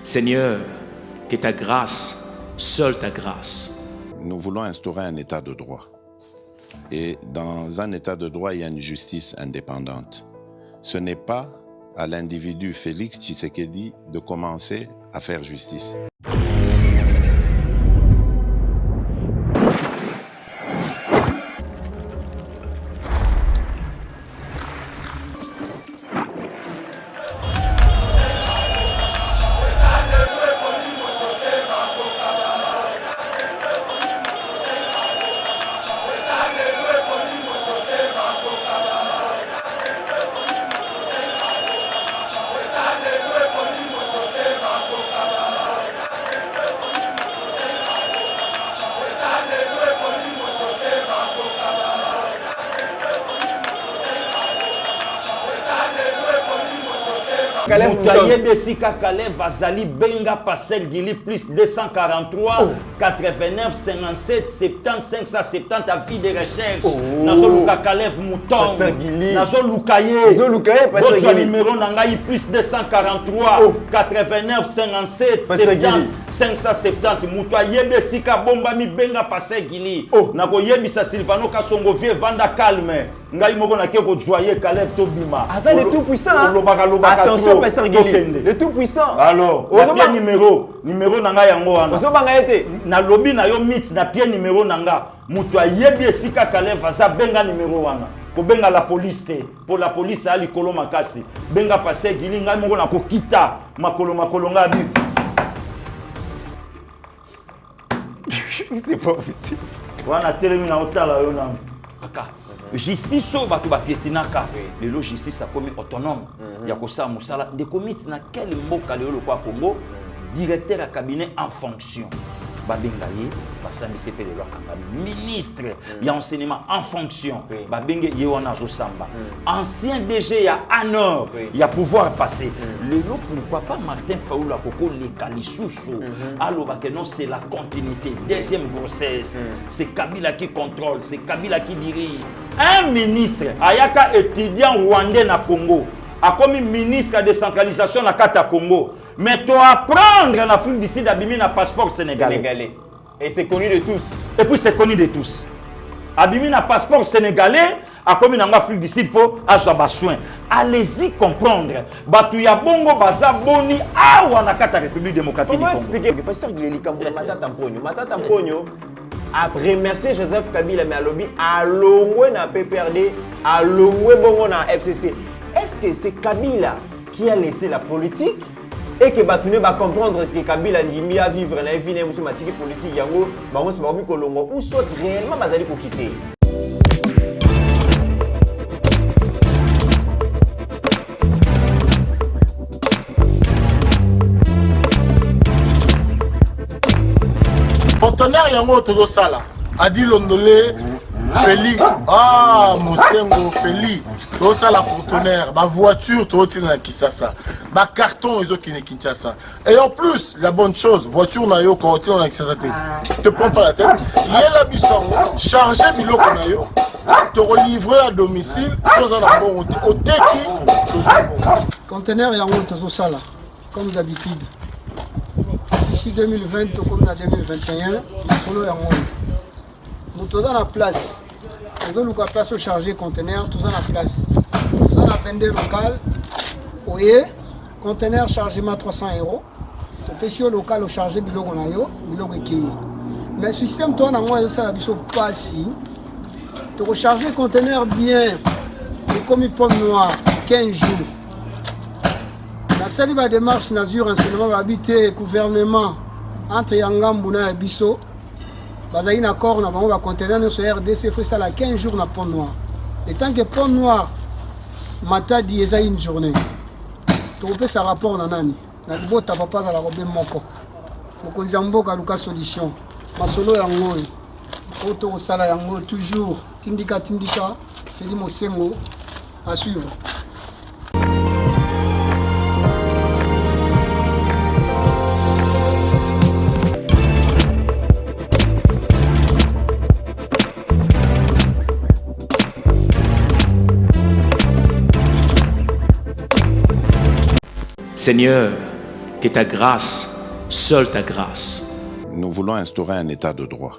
Seigneur, que ta grâce, seule ta grâce. Nous voulons instaurer un état de droit. Et dans un état de droit, il y a une justice indépendante. Ce n'est pas à l'individu Félix Tshisekedi de commencer à faire justice. Besika Kalev Azali Benga Pasel Gili plus 243 89 57 70 570 avis de recherche. Nazo Luka Kalev Mouton. Nazo Lukaye. Votre numéro Nangaï plus 243 89 57 70 570 Moutoye Besika Bomba Mi Benga Pasel Gili. Nako Yebisa Silvano Kasongo Vie Vanda Calme. Ngai Moko na Keko Joye Kalev Tobima. Azali le tout puissant. Attention Pasteur Gili. Le tout puissant. Alors, na numéro nanga yango wana. Ozobanga ete na lobby na yo mix na pied numéro nanga. Muto ayebi esika Kalev aza benga numéro wana. Ko benga la police te. Pour la police ali kolo makasi. Benga Pasteur Gili ngai moko na ko kita makolo nga bi. C'est pas possible. Wana telemi na otala yo na. Kaka. Justice so batu ba pietinaka. Le justice a commis autonome. Ya ko sa musala de commit na quel mboka le kwa Congo directeur à cabinet en fonction. Babengaye basami CP de Lokangami ministre ya enseignement en fonction. Babenge yewana zo samba. Ancien DG ya Anor ya pouvoir passer. Le lot pourquoi pas Martin Faoula Koko le Kalisusu. Alors que non c'est la continuité, deuxième grossesse. C'est Kabila qui contrôle, c'est Kabila qui dirige. Un ministre ayaka étudiant rwandais na Congo a commis ministre de décentralisation na Kata Congo. Mais tu apprendre en Afrique du Sud abimi na passeport sénégalais. Et c'est connu de tous. Et puis c'est connu de tous. Abimi na passeport sénégalais a commis en Afrique du Sud pour avoir soin. Allez-y comprendre. Batu ya bongo baza boni awa na Kata République démocratique du Congo. Comment expliquer Pasteur Gili Kambo Matata Mpogno a remercié Joseph Kabila mais à lobby a longwe na PPRD a longwe bongo na FCC. Est-ce que c'est Kabila qui a laissé la politique et que Batoune va comprendre que Kabila ndimi à vivre na vie na musu matiki politique yango bango se bakomi kolongo ou soit réellement bazali ko quitter. Partenaire yango todo sala Adi Londolé Feli Mosengo Feli todo sala partenaire ba voiture to tina na Kisasa ba carton ezo kine Kinshasa et en plus la bonne chose voiture na yo ko tina na Kisasa te prends pas la tête yela bisango charger biloko na yo te relivrer à domicile sans en bon au teki conteneur yango tozo sala comme d'habitude. Ici 2020 comme en 2021, solo yango. Nous tous dans la place. Nous avons la place au charger conteneur, tous dans la place. Nous avons la vendeur local. Oye, conteneur chargement 300 €. Le pécio local au charger biloko na yo, biloko ki. Mais système toi na moi yo ça la biso pas si. Tu recharger conteneur bien. Et comme pomme noire 15 jours. La salle de démarche Nazur enseignement habité gouvernement entre Yangambuna et Bisso. Bazali na accord na bango ba conteneur no RDC fait ça la 15 jours na pont noir. Et tant que pont noir matadi eza une journée. Tu peux ça rapport na nani. Na bota papa za la robe moko. Mokonzi mboka luka solution. Masolo yango. Auto sala yango toujours tindika Feli Mosengo à suivre. Seigneur, que ta grâce, seule ta grâce. Nous voulons instaurer un état de droit.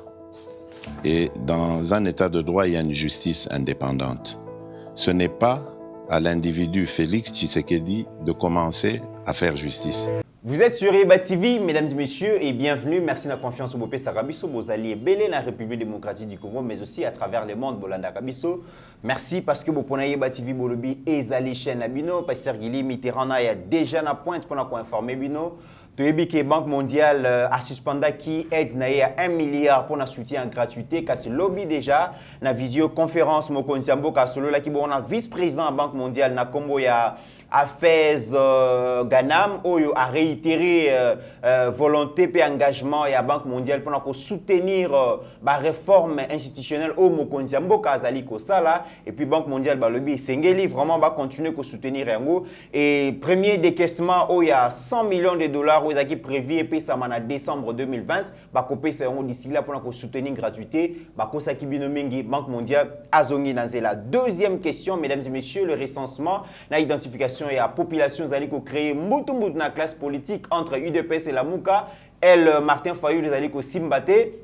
Et dans un état de droit, il y a une justice indépendante. Ce n'est pas à l'individu Félix Tshisekedi de commencer à faire justice. Vous êtes sur Yeba TV, mesdames et messieurs, et bienvenue. Merci de la confiance au Bopé Sarabiso, vos alliés belés la République démocratique du Congo, mais aussi à travers le monde, Bolanda Kabiso. Merci parce que vous prenez Yeba TV, Bolobi, et Zali chaîne Abino, Pasteur Guili Mitterrand, il y a déjà la pointe pour nous informer Bino. Toyebi que Banque mondiale a suspendu qui aide à 1 milliard pour un soutien en gratuité, car c'est lobby déjà, na visioconférence, Mokonziambo, car solo là qui bon a vice-président de la Banque mondiale, na Combo ya Afez Ganam, Oyo a réitéré volonté et engagement et la Banque mondiale pour soutenir la réforme institutionnelle au Mokonziambo, Kazali Kosala, et puis Banque mondiale, le lobby, Sengeli, vraiment va continuer à soutenir Yango. Et premier décaissement, il y a 100 millions de dollars qui est prévu et puis ça en décembre 2020, bah copier ça d'ici là pour soutenir gratuité, bah kosa kibinomengi Banque mondiale azongi dans la deuxième question, mesdames et messieurs, le recensement, la identification et la population zali ko créer mutu na classe politique entre UDPS et la Mouka, elle Martin Fayulu zali ko simbate.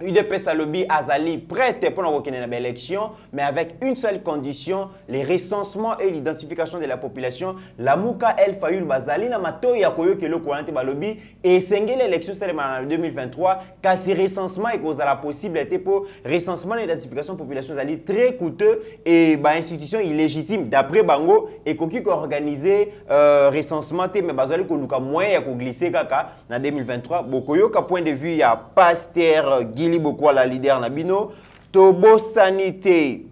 UDPS a lobby Azali prête pour une élection, mais avec une seule condition, les recensements et l'identification de la population. La Mouka, elle, Fayul Bazali, na mato ya koyo ke lo koante ba lobby et sengé l'élection en 2023, car ces recensements et cause à la possibilité pour recensement et l'identification de la population Azali très coûteux et ba institution illégitime d'après Bango et koki ko organiser recensement mais bazali ko luka moyen ya ko glisser kaka na 2023. Bokoyo ka point de vue il y a Pasteur Guili beaucoup la leader Nabino, Tobo Sanité,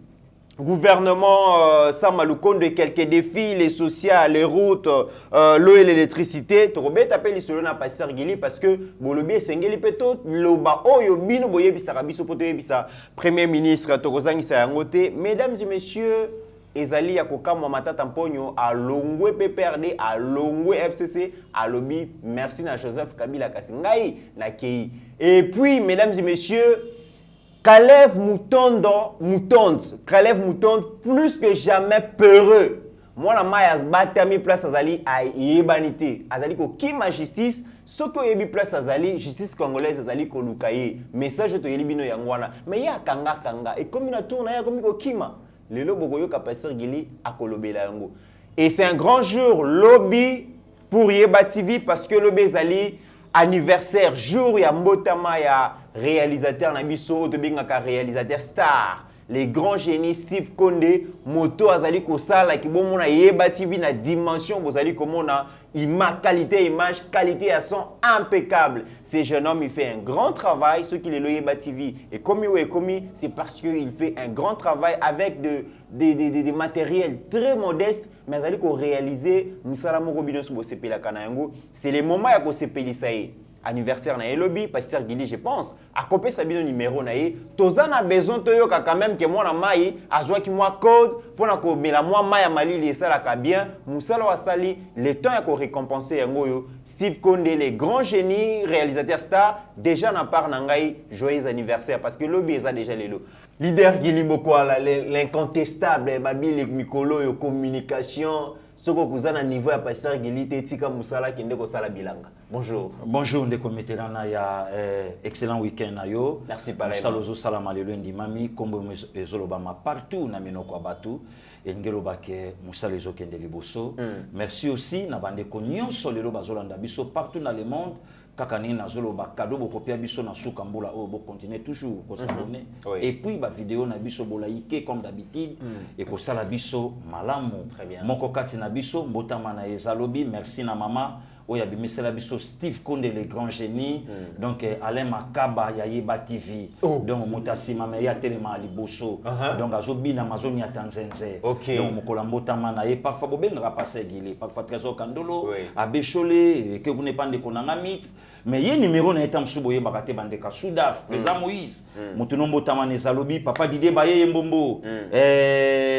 gouvernement Samaloukonde de quelques défis, les sociaux, les routes, l'eau et l'électricité. Torobé tapé les selon na Pasteur Guili parce que Bolobi Sengeli Peto, Loba Oyo Bino Boye Bisarabiso Poté Bisa, Premier ministre Tokozangi Sayangote. Mesdames et messieurs, Ezali Yakoka Mwamata Tamponyo à Longwe PPRD, à Longwe FCC, à Lobby. Merci à Joseph Kabila Kasingai, na Kei. Et puis, mesdames et messieurs, Kalev Moutonde, plus que jamais peureux. Moi, la maille batami place Azali à Yebanité. Azali ko qui ma justice, ce que yebi place Azali, justice congolaise Azali ko lukaye. Message to yelibino yangwana. Mais ya kanga. Et comme il a tourné, comme ko kima. Le lobo ka Pasteur Guili a kolobela yango. Et c'est un grand jour lobby pour Yeba TV parce que lobby Azali anniversaire jour ya mbotama ya réalisateur Nabiso de bingaka réalisateur star les grands génies Steve Konde moto azali kosala ki bomona Yeba TV na dimension bozali komona qualité image qualité à son impeccable. Ce jeune homme il fait un grand travail ce qu'il est le Yeba TV et comme c'est parce qu'il fait un grand travail avec des matériels très modestes mais azali ko réaliser musala moko bino so sepela kana yango c'est le moment ya ko sepelisa anniversaire na Elobi Pasteur Guili je pense a copier sa bino numéro na ye tozana besoin toyoka quand même que moi na mai azwa ki moi code pona ko mela moi mai ya malili esala ka bien musala wasali le temps ya ko récompenser yango yo Steve Konde les grands génies réalisateur star déjà na part na ngai joyeux anniversaire parce que Lobi eza déjà lelo leader Guili Bokwala l'incontestable Babili Mikolo yo communication. Soko kuzana niveau ya Pasteur Guili tetika musala kende ko sala bilanga. Bonjour. Bonjour ndeko meterana ya excellent week-end na yo. Merci pareil. Salozo salama lelo ndimami kombo ezolobama partout na minoko abatu engelo bake musala ezokende liboso. Merci aussi na bandeko nyonso lelo bazolanda biso partout dans le monde. Kakani na zolo ba cadeau bokopia biso na suka mbula o bo continuer toujours ko s'abonner et puis ba vidéo na biso bo liker comme d'habitude et ko sala biso malamu moko kati na biso mbotama na ezalobi merci na mama oya bimisela biso Steve Konde les grands génies donc Alain Makaba ya Yeba TV donc mutasima me ya telema liboso donc azobi na mazoni ya Tanzanze donc mokola mbotama na ye parfois bobenga passer Guili parfois Trésor Kandolo abechole que vous ne pas de konanga mix mais ye numéro na etam subo ye bakate bandeka Soudaf président Moïse mutuno mbotama na ezalobi papa Didier Baye Mbombo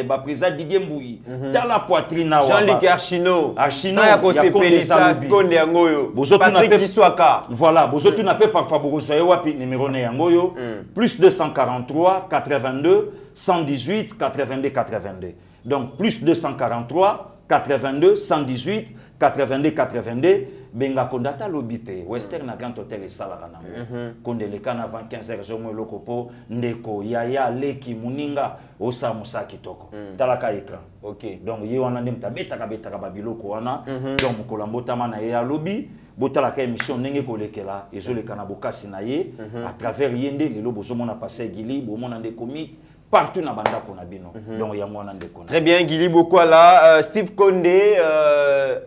ba président Didier Mbouyi dans la poitrine na Jean-Luc Archino ya ko sepelisa Konde yangoyo Patrick Kiswaka voilà bozotu na pe parfois bokosoye wapi numéro na yangoyo plus 243 82 118 82 82 donc plus 243 82 118 82 82 benga kondata lobi pe Western na Grand Hotel esalaka nango kondeleka na avant 15h zo mo lokopo ndeko yaya leki muninga osa musa kitoko talaka ekran. OK. Donc ye wana ndem tabetaka babiloko wana donc mokolambota mana ye alobi botalaka émission ndenge kolekela ezoleka na bokasi na ye à travers yende lelo bozomona passer Gili bomona ndeko mi partout na banda kona bino donc ya mwana ndeko. Très bien, Gili Bokwala, Steve Condé,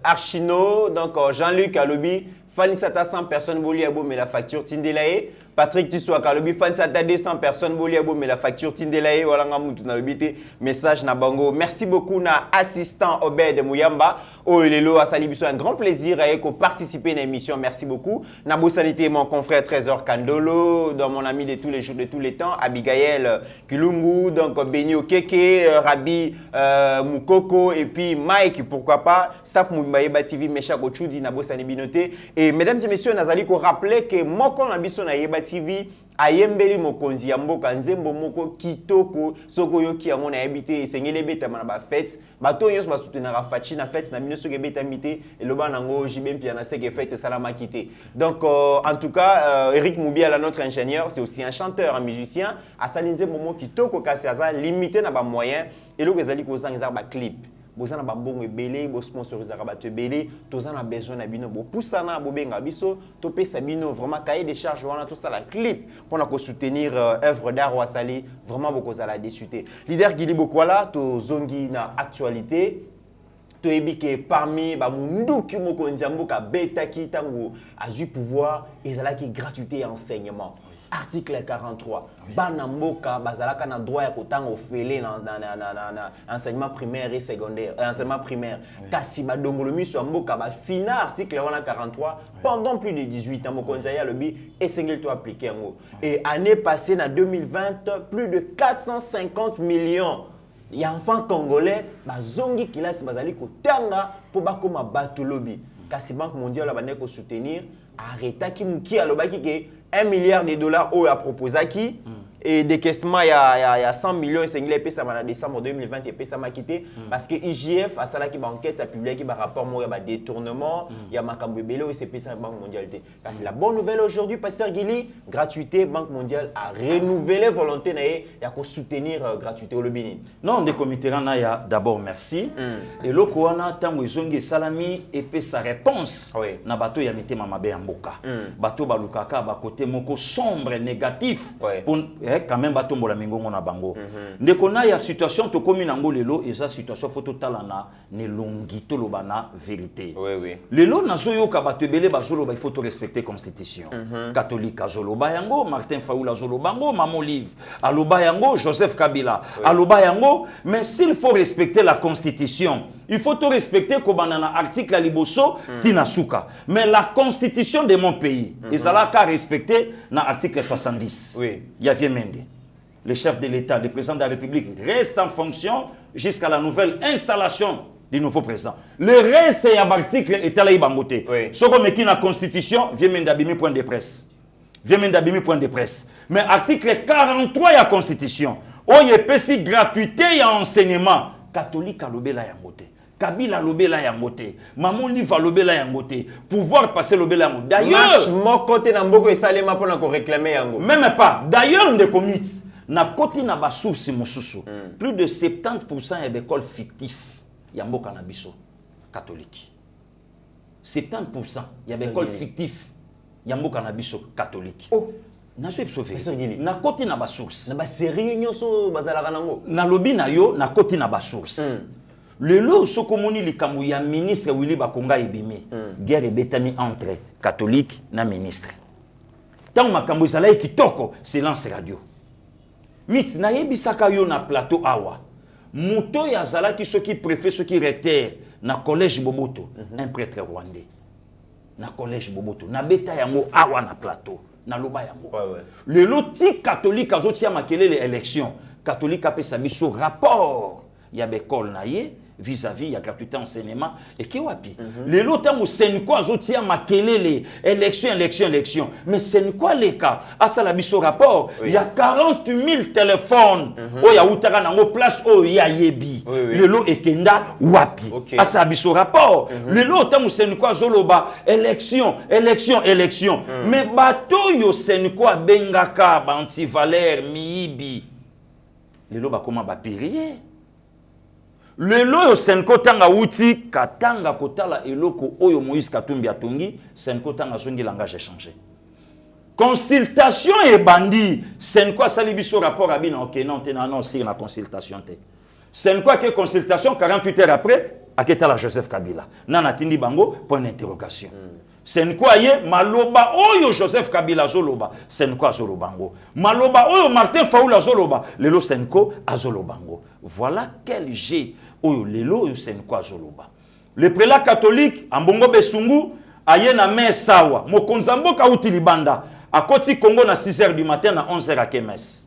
Archino, donc Jean-Luc Alobi, Fanisata 100 personnes boli abo mais la facture Tindelaye. Patrick Tissou Kalobi, Fanisata 200 personnes boli abo mais la facture Tindelaye. Voilà ngamutu na lobité message na bango. Merci beaucoup na assistant Obed Mouyamba. Oh lelo asali biso un grand plaisir à participer à l'émission. Merci beaucoup. Na sanité mon confrère Trésor Kandolo, dans mon ami de tous les jours de tous les temps, Abigail Kilungu, donc Beni Okeke, Rabi Moukoko et puis Mike, pourquoi pas, staff Moubaïba TV, Mesha Kochoudi, Nabo Sanibinote. Et mesdames et messieurs, Nazali ko rappeler que Moko Nabiso na Yeba TV, ayembeli mokonzi ya mboka nzembo moko kitoko soko yoki yango na habité esengeli beta mana ba fête bato nyonso ba soutenir fachi na fête na bino soki beta mité eloba nango jibempi na seke fête salama kité. Donc en tout cas Eric Moubiala notre ingénieur, c'est aussi un chanteur, un musicien, asali nzembo moko kitoko kasi aza limité na ba moyens eloko ezali ko zanga ba clip. Bozana ba mbongo ebele bo sponsoriser bato ebele tozana besoin na bino bo poussana bo benga biso to pesa bino vraiment cahier des charges wana tout ça la clip pour na ko soutenir œuvre d'art wasali vraiment beaucoup za la discuter. Leader Gili Bokwala to zongi na actualité to ebike parmi ba munduki mokonzi mboka betaki tango azu pouvoir ezalaki gratuité et enseignement. Article 43. Banamboka bazalaka na droit ya kotanga ofele na enseignement primaire et secondaire, enseignement primaire. Kasi badongolo miso mboka ba fina article 43 pendant plus de 18 ans mokonzi ya lobi esengeli to appliquer ngo. Et année passée na 2020 plus de 450 millions ya enfants congolais bazongi kilasi bazali kotanga po bakoma batulobi. Kasi Banque mondiale ba ko soutenir arrêta ki muki alobaki ke 1 milliard de dollars au a proposé qui et décaissement il y a 100 millions et c'est en décembre 2020 et puis ça m'a quitté parce que IGF a ça qui enquête a publié qui va rapport moi il y a détournement il y a Makambo Bello et c'est la Banque mondiale. C'est la bonne nouvelle aujourd'hui pasteur Gili gratuité Banque mondiale a renouvelé volonté na il y a ko soutenir gratuité au Lobini. Non des comités na ya d'abord merci et le koana tango izongi salami et puis sa réponse na bato ya mité mama be mboka bato balukaka ba côté moko sombre négatif pour quand même batombola mingongo na bango ndeko na ya situation to komi nango lelo eza situation photo talana ne longito lobana vérité lelo nazoyo ka batebele bazolo ba il faut respecter constitution catholique azoloba yango Martin Faoula azoloba yango Maman Olive aloba yango Joseph Kabila aloba yango mais s'il faut respecter la constitution il faut tout respecter kobanana article liboso tinasuka mais la constitution de mon pays ezala ka respecter na article 70 il y a le chef de l'État, le président de la République reste en fonction jusqu'à la nouvelle installation du nouveau président. Le reste est à l'article est à l'Ibangoté. Ce qu'on met qui la constitution, vient d'abîmer point de presse. Mais article 43 de la constitution, où il y a une gratuité et enseignement catholique à l'obéla yangoté. Kabila lobela yangoté, Maman Liva lobela yangoté, pouvoir passer lobela yangoté. D'ailleurs, mon côté na mboko esalema pour na ko réclamer yango. Même pas. D'ailleurs, on comités na côté na ba source mususu. Plus de 70% ya d'écoles fictifs ya mboka na biso catholique. 70% ya d'écoles fictifs ya mboka na biso catholique. Oh, na je sauver. Na côté na ba source. Na ba série nyonso bazalaka nango. Na lobi na yo na côté na ba source. Le lot sokomoni likambo ya ministre Willy Bakonga ebimi. Guerre betami entre catholique na ministre. Tant makambo ezalaki kitoko silence radio. Mit na yebisaka yo na plateau awa. Muto ya zalaki soki préfet soki recteur na collège Boboto, un prêtre rwandais. Na collège Boboto, na beta yango awa na plateau, na loba yango. Le loti catholique azotia makelele élection, catholique apesa biso rapport ya bekol na ye vis-à-vis ya gratuité enseignement et qui wapi lelo tango Senko azotia makelele élection mais Senko les cas à ça la biso rapport il y a 40 000 téléphones oya utaka nango place oya yebi lelo ekenda wapi à ça biso rapport lelo tango Senko azoloba élection mais bato yo Senko bengaka banti Valère miibi lelo ba comment ba périer lelo yo Senko tanga uti katanga kotala eloko oyo Moïse Katumbi atongi Senko tanga zongi langage changé consultation et bandi Senko asali biso rapport abina ok non c'est na consultation te Senko que consultation 48 heures après aketa la Joseph Kabila nana tindi bango point d'interrogation Senko aye maloba oyo Joseph Kabila zoloba Senko azolobango maloba oyo Martin Fayulu azoloba lelo Senko azolobango voilà quel jet oyo lelo oyo Senko azoloba le prélat catholique ambongo besungu aye na mesawa mokonzamboka uti libanda akoti Congo na 6h du matin na 11h à Kemes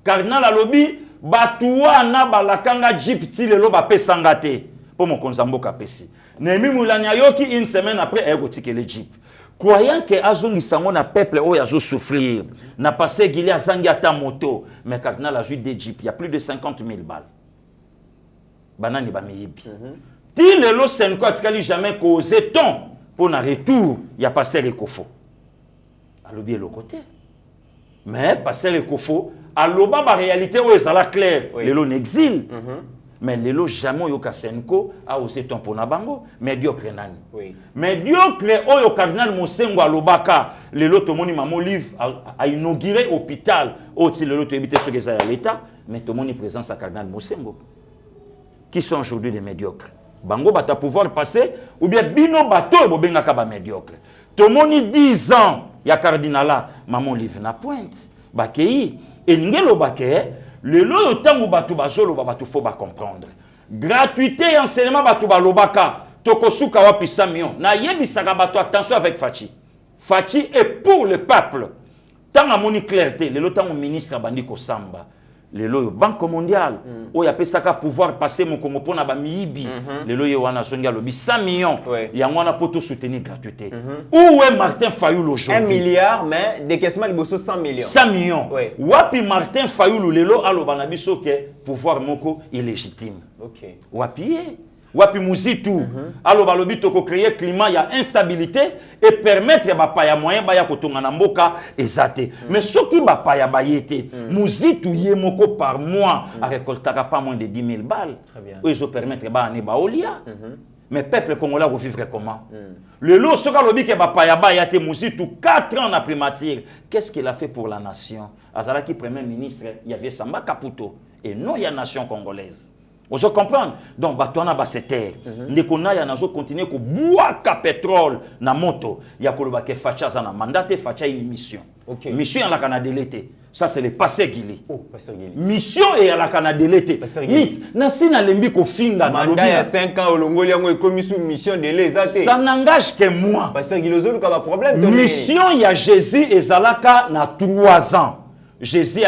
cardinal alobi batuwa na balakanga jeep ti lelo ba pesanga te po mokonzamboka pesi Nemi Moulania yoki une semaine après erotike le jeep. Croyant que azongi sango na peuple oyo azo souffrir, na passé gili azangi ata moto, mais cardinal a juste des jeeps, il y a plus de 50 000 balles. Banani ba meyebi. Ti lelo Senko atikali jamais causé ton pour na retour, il y a pasteur Ekofo. Alobi le côté. Mais pasteur Ekofo, aloba ba réalité oyo ezala clair, lelo n'exil. Mais lelo jamais yoka Senko a osé ton pona bango médiocre nani médiocre oyo cardinal Mosengo alobaka lelo tomoni mamo livre a inauguré hôpital oti lelo to éviter ce que ça l'état mais tomoni présence à cardinal Mosengo qui sont aujourd'hui des médiocres bango bata pouvoir passer ou bien bino bato bobenga ka ba médiocre tomoni 10 ans ya cardinala mamo livre na pointe bakei engelo bakei le lo tango batu bazolo batu faut ba comprendre gratuité et enseignement batu balobaka tokosuka wapi 100 millions na yebisaka batu attention avec Fachi est pour le peuple tant amoni clarté le lo tango ministre bandi ko samba le lo banque mondiale o ya pesaka pouvoir passer mon Congo pona ba miyibi le lo wana songa lobi 100 millions ya ngwana poto soutenir gratuité où est Martin Fayulu aujourd'hui 1 milliard mais décaissement liboso 100 millions 100 millions wapi Martin Fayulu lelo aloba na biso ke pouvoir moko illégitime wapi muzitu aloba lobi toko créer climat ya instabilité et permettre ba ya moyen ba ya kotonga na mboka ezate mais soki ba ya bayete muzitu ye moko par mois a récoltera pas moins de 10 000 balles ils ont permettre ba ani ba olia mais peuple congolais va vivre comment le lo soka lobi ke ba ya bayate muzitu 4 ans na primature qu'est-ce qu'il a fait pour la nation azala qui premier ministre il y avait Samba Kaputo et non il y a nation congolaise. Vous comprenez? Donc, batona baseter. Ndekona ya nazo continuer ko boaka pétrole na moto. Ya koloba ke facha za na mandate facha une mission. Mission à la Canada l'été. Ça c'est le passé Guili. Mission et à la Canada l'été. Mit na sina lembi ko finga na lobi. Il y a 5 ans au Longoli yango commission mission de l'État. Ça n'engage que moi. Pasteur Guili ozolu ka ba problème. Mission ya Jésus et Zalaka na 3 ans. Jésus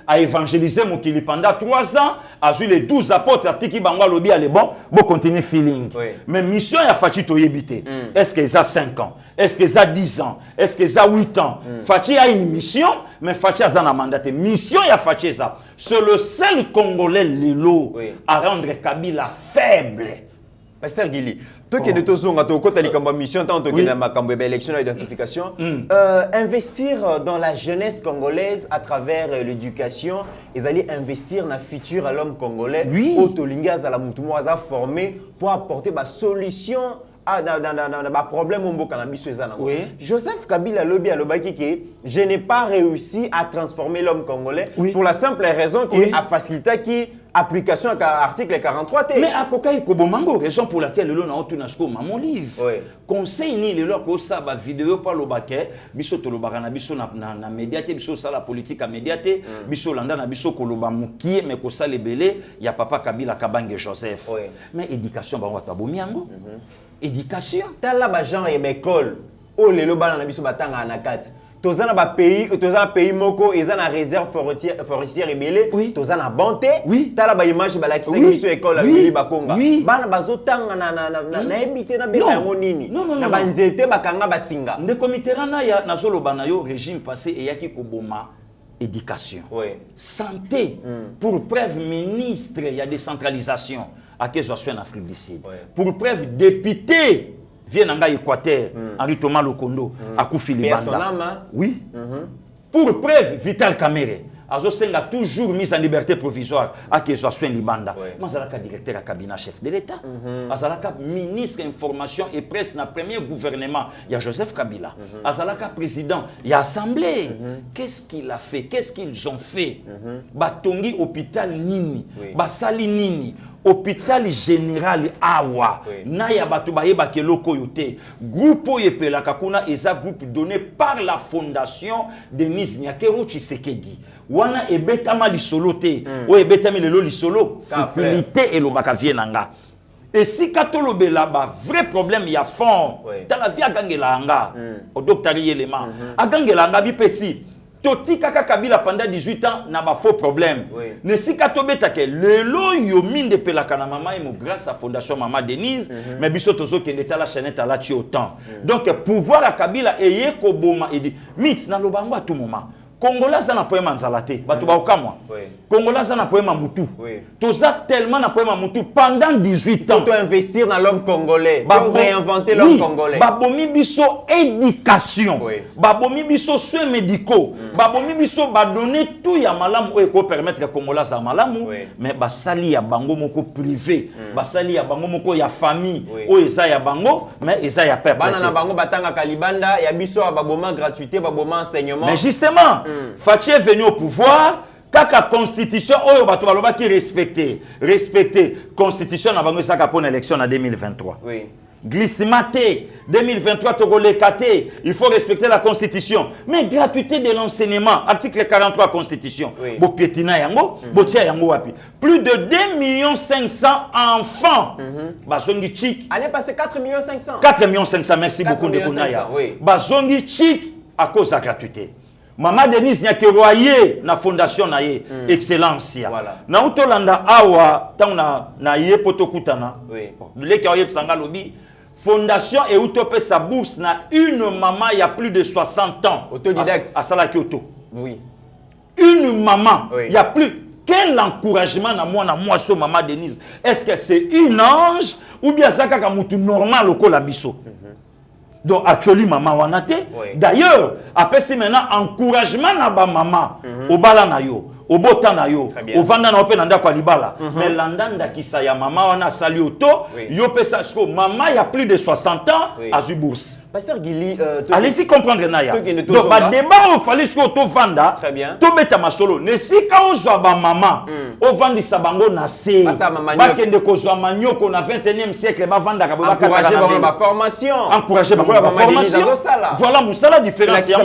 a évangélisé Mokili pendant 3 ans, a joué les 12 apôtres, Tiki Bangwa Lobi, allez bon, continuer feeling. Mais mission a Fachi Toyebite. Est-ce que ça a 5 ans? Est-ce que ça a 10 ans? Est-ce que ça a 8 ans? Fachi a une mission, mais Fachi a un mandat. Mission a Fachi ça. C'est le seul Congolais Lelo à rendre Kabila faible. Pasteur Guili, toi qui es de ton son, tu as une mission, tu as une élection d'identification. Investir dans la jeunesse congolaise à travers l'éducation, ils allaient investir dans le futur à l'homme congolais. Autolingas à la Moutoumouaza formé pour apporter des solutions à des problèmes au cannabis. Joseph Kabila Lobi a que je n'ai pas réussi à transformer l'homme congolais pour la simple raison qu'il a facilité qui application à l'article 43 Mais à Kokai Kobomango, raison pour laquelle le nom a mon livre. Conseil ni le loko sa ba vidéo par le baquet, biso to lo bakana biso na médiaté biso ça la politique à médiaté, biso landa na biso koloba mukie mais ko sa lebele ya papa Kabila Kabange Joseph. Mais éducation ba wata bomiango. Éducation. Tala ba genre et école. Oh lelo bana na biso batanga na kati. tozana ba pays, tozana pays moko, ils ont la réserve forestière ébélée, Oui. tozana banté, Oui. tala ba image ba la Oui. kisekiso école Oui. Willy Bakonga. Oui. Bana bazotanga na ebité na bela yango nini. Non, Na banzete bakanga basinga. ndeko Mitterrand ya nazoloba na yo régime passé eyaki koboma éducation. Oui. Santé, pour preuve ministre, il y a décentralisation. À qui je suis en Afrique du Sud. Ouais. Pour preuve député, vient en Équateur, Henri Thomas Lokondo, à Koufi Libanda. Oui. Pour preuve, Vital Kamere. Azo Senga toujours mis en liberté provisoire à qui je suis en Libanda. Moi, je suis directeur à cabinet chef de l'État. Azalaka ministre information et presse dans le premier gouvernement. Il y a Joseph Kabila. Azalaka président. Il y a assemblée. Qu'est-ce qu'il a fait? Qu'est-ce qu'ils ont fait? Batongi hôpital Nini. Basali Nini. Hôpital général Awa. Naya batu bayeba ke loko yote. Groupe yepela kakuna eza groupe donné par la fondation Denis Nyakero Tshisekedi. Wana ebetama lisolo te. O ebetami lelo lisolo. Futilité et lobaka vienanga. Et si katolobela ba vrai problème il y a fond. Dans la vie agangela anga. Au docteur Yelema. Agangela anga bi petit. Toti kaka Kabila pendant 18 ans n'a pas faux problème. Ne si katobeta ke lelo yo minde pelaka na mama emo grâce à fondation Mama Denise mais biso tozo ke neta la chaîne la ti autant. Donc pouvoir à Kabila eye ko boma et dit mit na lobango à tout moment. Congolais ça n'a pas manzalate batu ba okamwa. Congolais ça n'a pas mutu. Toza tellement n'a pas mutu pendant 18 ans. Faut investir dans l'homme congolais. Pour réinventer l'homme congolais. Babomi biso éducation. Babomi biso soins médicaux. Babomi biso ba donner tout ya malamu ou ko permettre Congolais za malamu mais ba sali ya bango moko privé. Ba sali ya bango moko ya famille ou eza ya bango mais eza ya peuple. Bana na bango batanga kalibanda ya biso baboma gratuité baboma enseignement. Mais justement Fachi est venu au pouvoir, kaka constitution, oyo bato baloba ki respecter constitution na bango saka pour l'élection en 2023. Oui. Glissemate 2023 togolekate, il faut respecter la constitution. Mais gratuité de l'enseignement, article 43 constitution. Bo piétina yango, bo tia yango wapi. Plus de 2 500 000 enfants. Bazongi chik. Année passée 4 500 000. 4 500 000, merci beaucoup de Konaya. Bazongi chik à cause de la gratuité. Mama Denise Nyakero aye na fondation na ye excellence ya. Na utolanda awa tanga na ye potokutana. Leki aye psanga lobi fondation et utope sa bourse na une maman il y a plus de 60 ans. Autodidacte. À Salaki Auto. Oui. Une maman il y a plus quel encouragement na moi so Mama Denise. Est-ce que c'est une ange ou bien ça kaka mutu normal au la biso? Donc, actuellement, maman wanate. D'ailleurs, après, c'est maintenant encouragement na ba maman. Au bala na yo, au bota na yo, au vanda na open nanda kwa libala. Mais l'andanda qui sa ya maman wana sali auto, yo pesa sko maman il y a plus de 60 ans à bourse. Pasteur Gili, allez-y comprendre naya. Donc, ba débat au fallait sko auto vanda. Très bien. To beta masolo. Ne si ka ozwa ba maman, au vandi sabango na se. Ba kende ko zwa manyoko na 21e siècle ba vanda ka ba encourager ba formation. Encourager ba formation. Voilà musala différence ya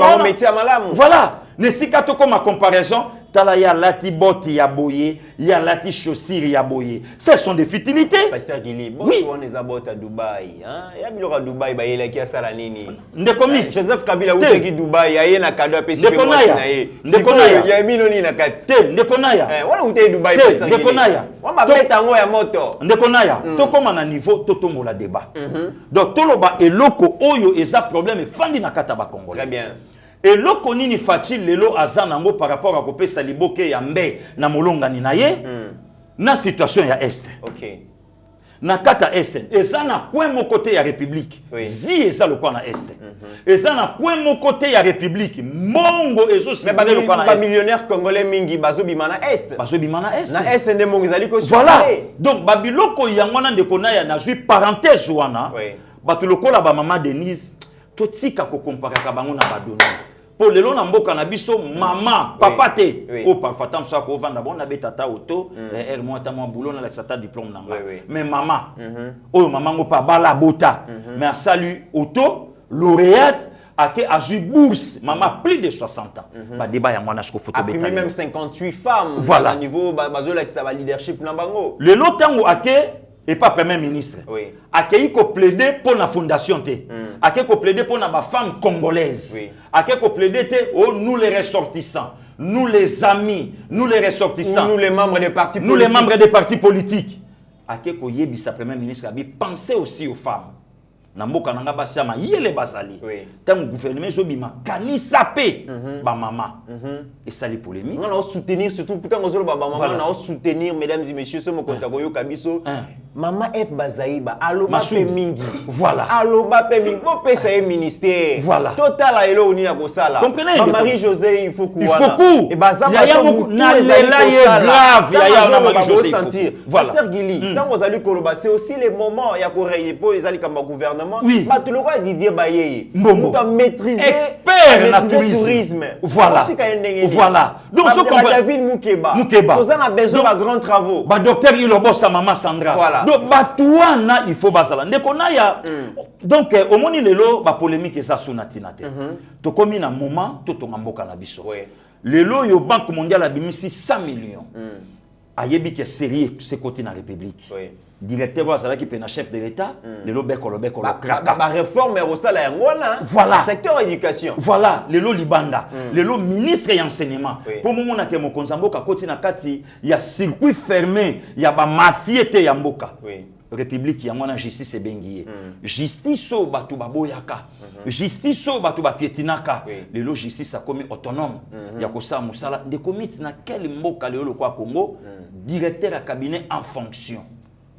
voilà. Ne si ka to comme comparaison tala ya lati boti ya boye, ya lati chaussure ya boye. Ce sont des futilités. Pasteur Gili, oui, on est à Dubaï, hein? Il y a biloko Dubaï ba yela ki asala nini? Ndekomi Joseph Kabila uteki Dubaï, ya na cadeau a pesi pe mwasi na ye. Ndekonaya. Ya minoni na kati. Te ndekonaya. Wana uteki Dubaï Pasteur Gili. Ndekonaya. Wa beta ngo ya moto. Ndekonaya. To koma na niveau to tombola débat. Donc toloba eloko oyo eza problème fandi na kata ba Congolais. Très bien. Et loko nini facile lelo azanango par rapport à kopesa liboke ya mbe na molongani na ye na situation ya est. OK. Na kata est eza na coin mo côté ya république. Vi eza le coin na est. Eza na coin mo côté ya république. Mongo ezo si le coin na est. Ba millionnaire congolais mingi bazo bimana est. Bazo bimana est. Na est nde mongo ezali ko voilà. Donc babiloko yango na ndeko na ya na zui parenthèse wana. Batu lokola ba Mama Denise to tika ko comparer ka bango na badoni. Pour le long mboka na biso maman papa te o parfois tant ça ko vanda bon na betata auto elle moi ta moi boulot na l'exata diplôme nanga mais maman o maman ngo pa bala bota mais salut auto lauréate ake azu bourse maman plus de 60 ans ba débat ya mwana sko photo beta même 58 femmes voilà au niveau bazola que ça va leadership na bango le lot tango ake et pas premier ministre. Oui. Akei ko plaider pour la fondation T. Akei ko plaider pour ma femme congolaise. Oui. Akei ko plaider oh nous les ressortissants, nous les amis, nous les ressortissants, nous les membres des partis nous politiques. les membres des partis politiques. Akei ko yebisa premier ministre abi pensez aussi aux femmes. Namboka nanga basama yele bazali. Oui. Tant gouvernement zobima kanisa pe ba mama. Et ça les polémiques. On a soutenir surtout putain ngozolo ba maman Voilà. on a soutenir mesdames et messieurs ce moko takoyo kabiso. Hein. Maman F Bazaïba aloba Massoud. pe mingi. Voilà. Aloba pe mingi bo pe ça ministère. Voilà. Total a elo ni akosala. Comprenez? Marie José il faut courir. Il faut coup. Et bazama Il y a beaucoup na lela est grave, il y a Marie José. sentir. Voilà. Pasteur Gili, tant vous allez koloba c'est aussi les moments ya koreyer po ezali kamba gouvernement. Oui. Ba tout le roi Didier Bayeye. Mbongo. Nous maîtriser Expert na tourisme. Voilà. Voilà. Donc je comprends. David Moukeba. Moukeba. Nous avons besoin de grands travaux. Ba docteur Ilobo sa maman Sandra. Voilà. Donc batouana il faut basala. Ndekona ya. Donc au moni lelo ba polémique eza sunatina te. To komi na moment to tonga mboka na biso. Oui. Lelo yo Banque mondiale abimisi 100 millions. Ayebi ke sérieux ce côté na République. Oui. Directeur wa zala ki pena chef de l'État, lelo beko kraka. Ba réforme Rosala Yangola. Voilà. Secteur éducation. Voilà, lelo libanda, lelo ministre et enseignement. Oui. Pour moment na ke mokonza mboka koti na kati ya circuit fermé, ya ba mafiete ya mboka. Oui. République yango na justice ebengiye. Justice so batu baboyaka. Justice so batu bapietinaka. Oui. Lelo justice a komi autonome. Ya kosa musala de komiti na quel mboka lelo kwa Congo, directeur à cabinet en fonction.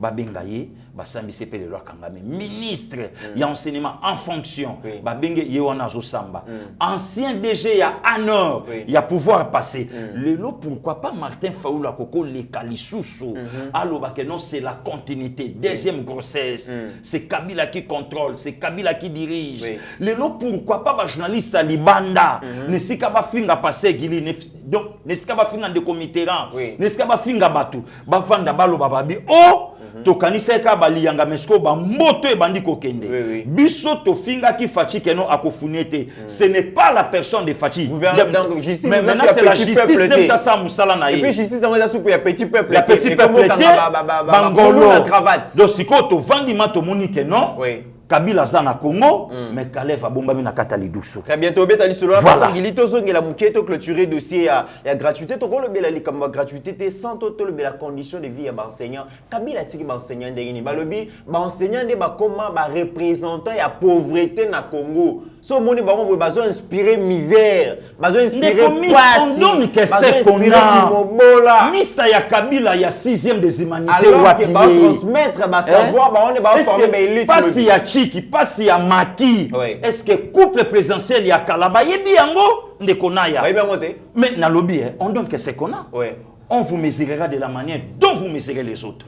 Babengaye, basambi sepe le loi kangame. Ministre, il y a enseignement en fonction. Oui. Babenge yewana zosamba. Ancien DG, il y a Anor, Oui. il y a pouvoir passer. Lelo, pourquoi pas Martin Faoula Koko le Kalisuso. Alors, non, c'est la continuité. Deuxième grossesse. C'est Kabila qui contrôle, c'est Kabila qui dirige. Oui. Lelo, pourquoi pas journaliste à Libanda. Ne si kaba finga passer Gili. Donc, ne si kaba finga de commitérant. Oui. Ne si kaba finga batu. Bafanda balo bababi. Oh! Tokanisa ka baliyanga mesko ba moto e bandi kokende. Oui, oui. Biso to finga ki Fachi keno akofunete. Ce n'est pas la personne de Fachi. Donc, justice, mais maintenant c'est c'est la petit justice peuple de Tassa Moussala na Et puis ye. justice dans la soupe il y a petit peuple. La petit peuple était Bangolo la cravate. Donc si ko to vandima to monike non. Oui. Kabila zana Congo, mais Kalef a bombami na katali douce. Très bientôt, Betali Solo, Voilà. parce qu'il y a la mouquette, clôturé dossier, il y a gratuité, tu le bel ali comme gratuité, sans tout le bel la condition de vie à enseignant. Kabila tiki enseignant de gini, balobi, enseignant de comment représentant la pauvreté na Congo. So moni ba on besoin inspirer misère, besoin inspirer on donne que c'est qu'on a. Mista ya Kabila ya 6e des humanités. Alors que ba transmettre ba savoir, ba on est ba former ba élite. Pas si ya Chiki, pas si ya Maki. Oui. Est-ce que couple présidentiel ya Kalaba yebi yango ndekona ya. Oui, bien monté. Mais na lobby on donne que c'est qu'on a. Oui. On vous mesurera de la manière dont vous mesurez les autres.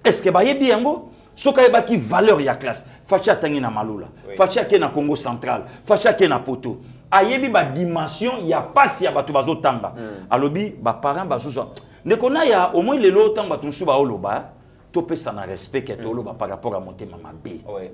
Est-ce que ba yebi yango soka yeba ki valeur ya classe. Fachi atangi na Malula. Fachi ake na Congo central. Fachi ake na Poto. Ayebi ba dimension ya pasi ya batu bazo tanga. Alobi ba parents bazo ndekona ya au moins lelo tanga batu nsu ba oloba. Topé ça na respect que toloba par rapport à monter mama B. Oui.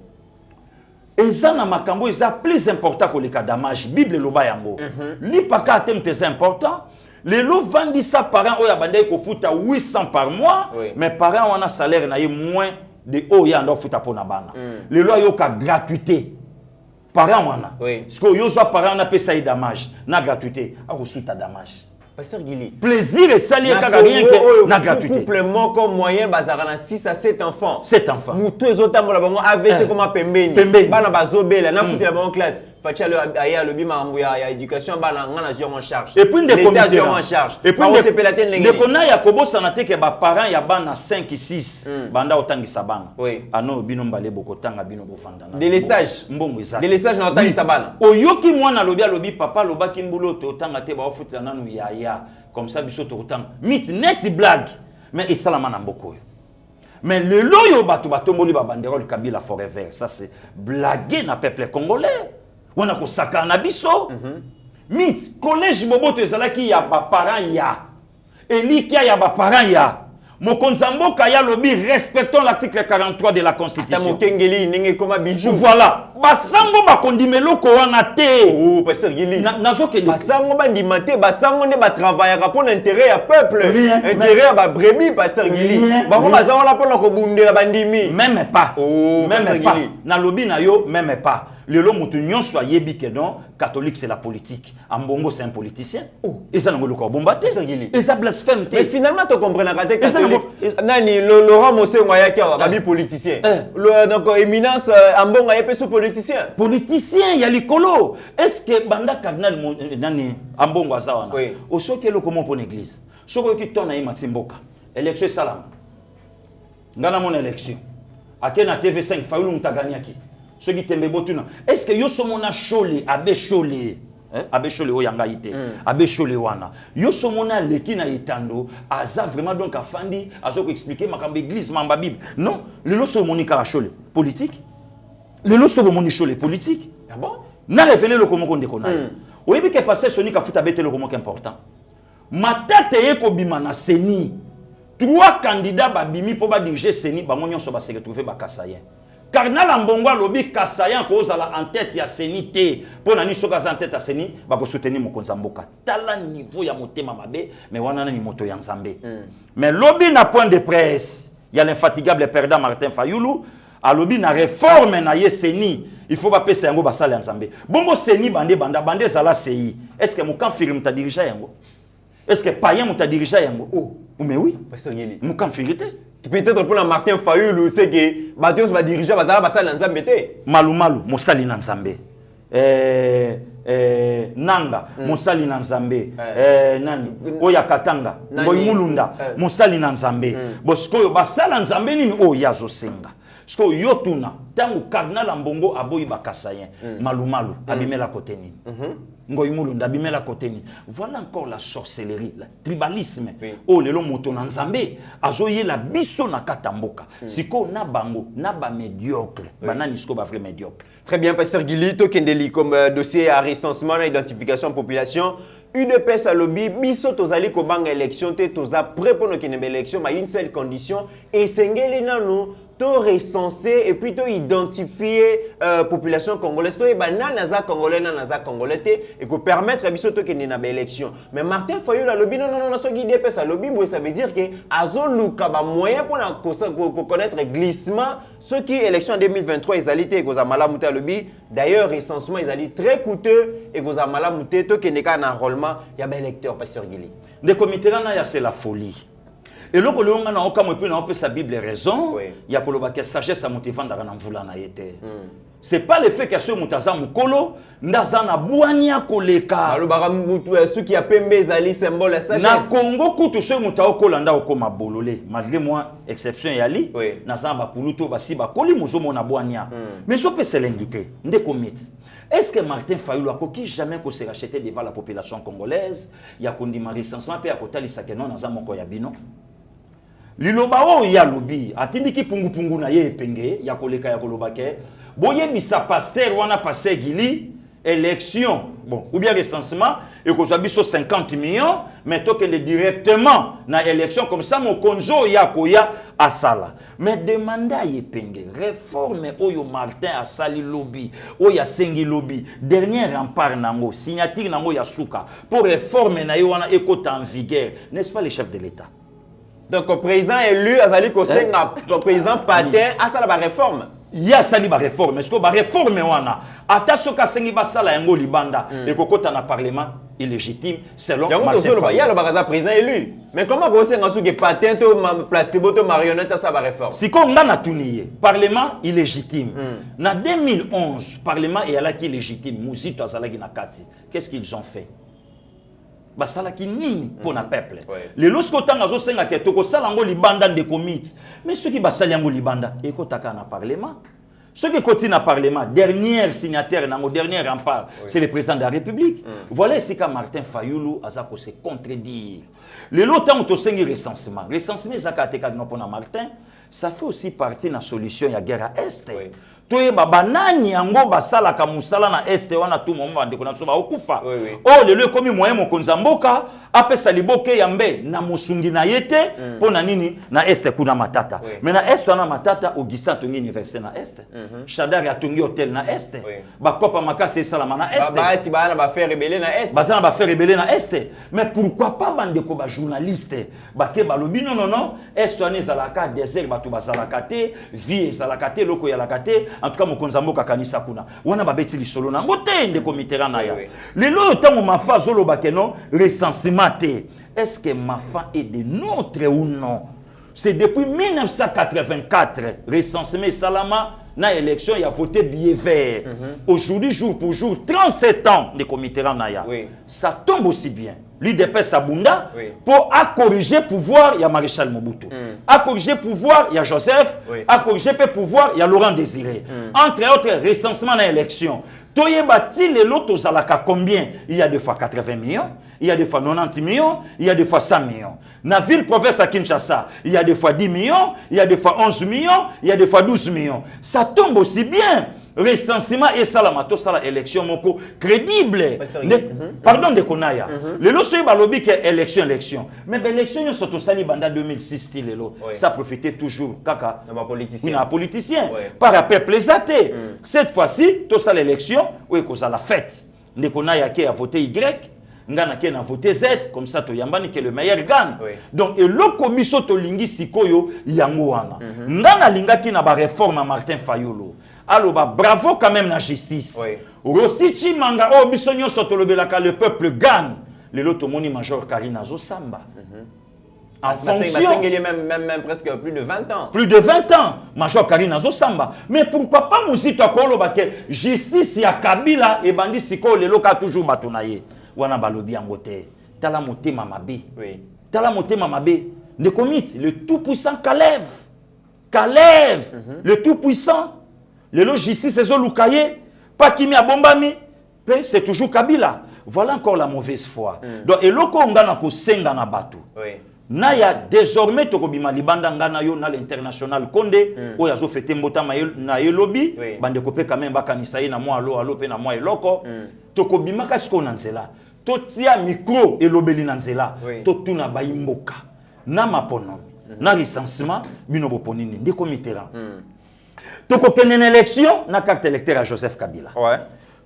Eza na makambo eza plus important que le cas damage Bible loba yango. Li paka atem c'est important. Les lots vendent ça parents oya bandai ko futa 800 par mois, Oui. mais parents on a salaire na moins de oya ndo futa pona bana. Les lots yoka gratuité. Parents wana. Oui. Parce que yo so parents na pesa damage, na gratuité, a reçuta damage. Pasteur Gili. Plaisir et salir kaka rien que na gratuité. Couplement comme moyen bazara na 6 à 7 enfants. 7 enfants. Mutu ezotambola bango AVC comme pembeni. Pembeni. Bana bazobela na futi la bango classe. Fatia le aya le bima ya éducation bana ngana zio en charge. Et puis des comités en charge. Et puis on se pelater les kona ya kobo sanate ke ba parents ya bana 5 et 6 banda otangisa bana. Oui. Ano bino mbale bokotanga bino bofanda na. Délestage. Mbongo eza. Délestage na otangisa bana. Oyoki mwana lobi papa lobaki mbulo to otanga te ba ofutela nanu ya comme ça biso to otanga. Mit net blague. Mais esalama na mboko. Mais le loyo batu batomboli ba banderole Kabila forever. Ça c'est blaguer na peuple congolais. On a kosaka na biso. Mit collège boboto ezalaki ya ba parents ya. Elikia ya ba parents ya. Mokonzambo Kaya Lobi, respectons l'article 43 de la Constitution. Voilà. Basango bakondimelo ko wana te. Oh, Pasteur Gili. Nazo ke basango bandimate, basango ne ba travailler pour l'intérêt à peuple, intérêt à brebis, Pasteur Gili. Bango basango la pour ko bundela bandimi. Même pas. Oh, même pas. Na lobi na yo même pas. Le lo mutu nyonso ayebi ke non, catholique c'est la politique. Ambongo c'est un politicien. Oh, et ça ngolo ko bombate. Et ça blasphème. Mais finalement tu comprends na kate catholique. Nani Laurent Mosengo yaki wa babi politicien. Donc éminence ambongo yepe sous politicien. Politicien ya likolo. Est-ce que banda cardinal nani ambongo azawana? Oui. Au soke lo comment pour l'église. Soko ki tona yi matimboka. Élection salam. Ngana mon élection. Akena TV5 Fayulu mutaganiaki. Ce qui t'aime botuna. Est-ce que yo somona chole abe chole abe chole oyanga ite abe chole wana yo somona leki na itando aza vraiment donc afandi azo ko expliquer makambe église mamba bible non le lo somoni ka chole politique le lo somoni chole politique ah bon na révélé le comment ndeko na oyebi ke passer soni ka futa bete le comment important matate ye ko bima na seni 3 candidats babimi po ba diriger seni ba monyo so ba se retrouver ba kasayen. Cardinal Ambongo lobi Kasayan kozala en tête ya senité pour nani soka en tête ya seni ba ko soutenir Mokonzamboka tala niveau ya motema mabe mais wana ni moto ya Nzambe mais lobi na point de presse il y a l'infatigable perdant Martin Fayulu a lobi na réforme na ye seni il faut pas pesa yango basala Nzambe bongo seni bande zala sei est-ce que Mokan firme ta dirigeant yango est-ce que païen muta dirigeant yango oh mais oui Pasteur Gili Mokan firité peut-être pour Martin Fayulu c'est que Batios va diriger basala Nzambe te Malu Mosali na Nzambe Nanga Mosali na Nzambe nani Oya Katanga Ngoy Mulunda Mosali na Nzambe bosko basala Nzambe nini o yazo senga sko yotuna tangu cardinal Ambongo aboyi bakasayen Malu abimela côté nini Ngoy Mulunda abimela côté nini voilà encore la sorcellerie le tribalisme o lelo moto na Nzambe azoye la biso na katamboka siko na bango na ba médiocre banani sko ba vrai médiocre. Très bien, Pasteur Gili, Tokendeli comme dossier à recensement et identification population. UDPS à lobby, biso tozali ko banga élection te toza prêt pour nos élection, mais une seule condition et sengeli nanu to recenser et puis to identifier population congolaise to ebana naza congolais et ko permettre biso to kende na élection. Mais Martin Fayulu à lobby non so UDPS à lobby, ça veut dire que azoluka ba moyen pour na connaître glissement ce qui élection en 2023 ezalité ko za malamu te à lobby. D'ailleurs recensement ezali très coûteux et ko za malamu te to kende ka na enrôlement il y a des électeurs, Pasteur Gili. Des comités là, c'est la folie. Et là, quand on a aucun peu dans sa Bible raison, il y a que sagesse à motivant dans un voula na yete. C'est pas le fait que ce mutaza mukolo ndazana boania koleka. Alors ceux qui a pembe zali symbole la sagesse. Na Congo kutu ce mutao kolanda okoma bololé. Malgré moi exception yali, nazana bakuluto basi bakoli mozomo na boania. Mais je peux se l'indiquer, ndeko mit. Est-ce que Martin Fayulu a qui jamais qu'on s'est racheté devant la population congolaise? Il y a qu'on dit ma recensement pe akotali sakeno na zamoko ya bino. Liloba o ya lobi atindiki pungu na ye penge ya koleka ya kolobake. Boye bisa pasteur wana passé Gili élection bon ou bien recensement et qu'on soit biso 50 millions mais tokende directement na élection comme ça mon konjo ya koya asala mais demanda ye penge réforme oyo Martin asali lobby oya sengi lobby dernier rempart nango signature nango ya suka pour réforme na yo wana ekota en vigueur n'est-ce pas le chef de l'État? Donc le président élu azali ko senga président patin asala ba réforme. Il y a sali ba réforme est-ce que ba réforme wana attention ka sengi basala yango libanda et kokota na parlement illégitime selon Martin Fayulu. Il y a le baraza président élu. Mais comment ko senga su ke patin to placer boto marionnette asala ba réforme? Si ko ngana tuniye parlement illégitime. Na 2011 parlement et alaki illégitime muzito azalaki na kati. Qu'est-ce qu'ils ont fait? Basala ki nini pour na peuple. Les lorsque tanga zo senga ke toko sala ngo libanda de commit. Mais ceux qui basali ngo libanda et ko taka na parlement. Ceux qui continuent na parlement dernier signataire na dernier rempart c'est le président de la République. Voilà ici quand Martin Fayulu azako se contredire. Les lotemps to sengi recensement. Recensement zakate ka no pona Martin, ça fait aussi partie de la solution ya guerre à est. toyeba banani yango basalaka musala na este wana tout moment bandeko na biso baokufa oyo lelo ekomi moyen mokonzi ya mboka apesa liboke ya mbe na mosungi na ye te mpo na nini na este kuna matata mais na este wana matata Augustin atongi université na este Shadari atongi hôtel na este bakopa makasi esalama na este baza na bafaire rebelle na este baza na bafaire rebelle na este mais pourquoi pas bandeko bajournaliste bake balobi non este wana ezalaka désert bato bazalaka te vie ezalaka te loko yalaka te en tout cas mokonzi ya mboka kanisa kuna wana babeti lisolo nango te ndeko Mitterrand na ya lelo oyo ntango mafa azoloba ke non recensement te est-ce que mafa est de notre ou non? C'est depuis 1984 recensement salama na élection il a voté billet vert aujourd'hui jour pour jour 37 ans de Mitterrand naya ça tombe aussi bien l'UDPS Sabunda pour corriger pouvoir il y a Maréchal Mobutu à corriger pouvoir il y a Joseph à corriger pouvoir il y a Laurent Désiré entre autres recensement na élection toyebati les lotos zalaka combien il y a des fois 80 millions il y a des fois 90 millions, il y a des fois 100 millions. Dans la ville province à Kinshasa, il y a des fois 10 millions, il y a des fois 11 millions, il y a des fois 12 millions. Ça tombe aussi bien. Recensement et salamato, ça la élection moko crédible. Pardon de Konaya. Le lot c'est balobi que élection. Mais l'élection ils sont au sali banda 2006 lelo. Ça profitait toujours kaka. Oui, na politicien. Par rappel plaisanté. Cette fois-ci, tout ça l'élection, oui cause la fête. De Konaya qui a voté Y. Ngana qui a voté Z, comme ça, to yambani que le meilleur gagne. Donc, et le komiso to lingi sikoyo yango wana. Ngana linga qui na ba réforme à Martin Fayulu. Alors, bravo quand même la justice. Rosichi manga o bisonyo sotolobelaka le peuple gagne. Le loto moni major Karina Zosamba. En fonction, même presque plus de 20 ans. Plus de 20 ans, major Karina Zosamba. Mais pourquoi pas Mouzito Koloba que justice ya Kabila et bandi siko le loka toujours batonaye. Wana balobi angote tala motema mabe tala motema mabe ne commit le tout puissant Kalev le tout puissant le justice les olukaye pas kimi abombami c'est toujours Kabila voilà encore la mauvaise foi donc eloko ngana ko senga na bato na ya désormais tokobima libanda ngana yo na l'international Konde oyo azo fete mbota na elobi bande kopé quand même bakanisa na moi alo pe na moi eloko tokobima kasi ko na nzela totia micro elobeli na nzela totuna baimboka na maponomi na recensement bino boponini ndeko Mitterrand tokokende na élection na carte électeur à Joseph Kabila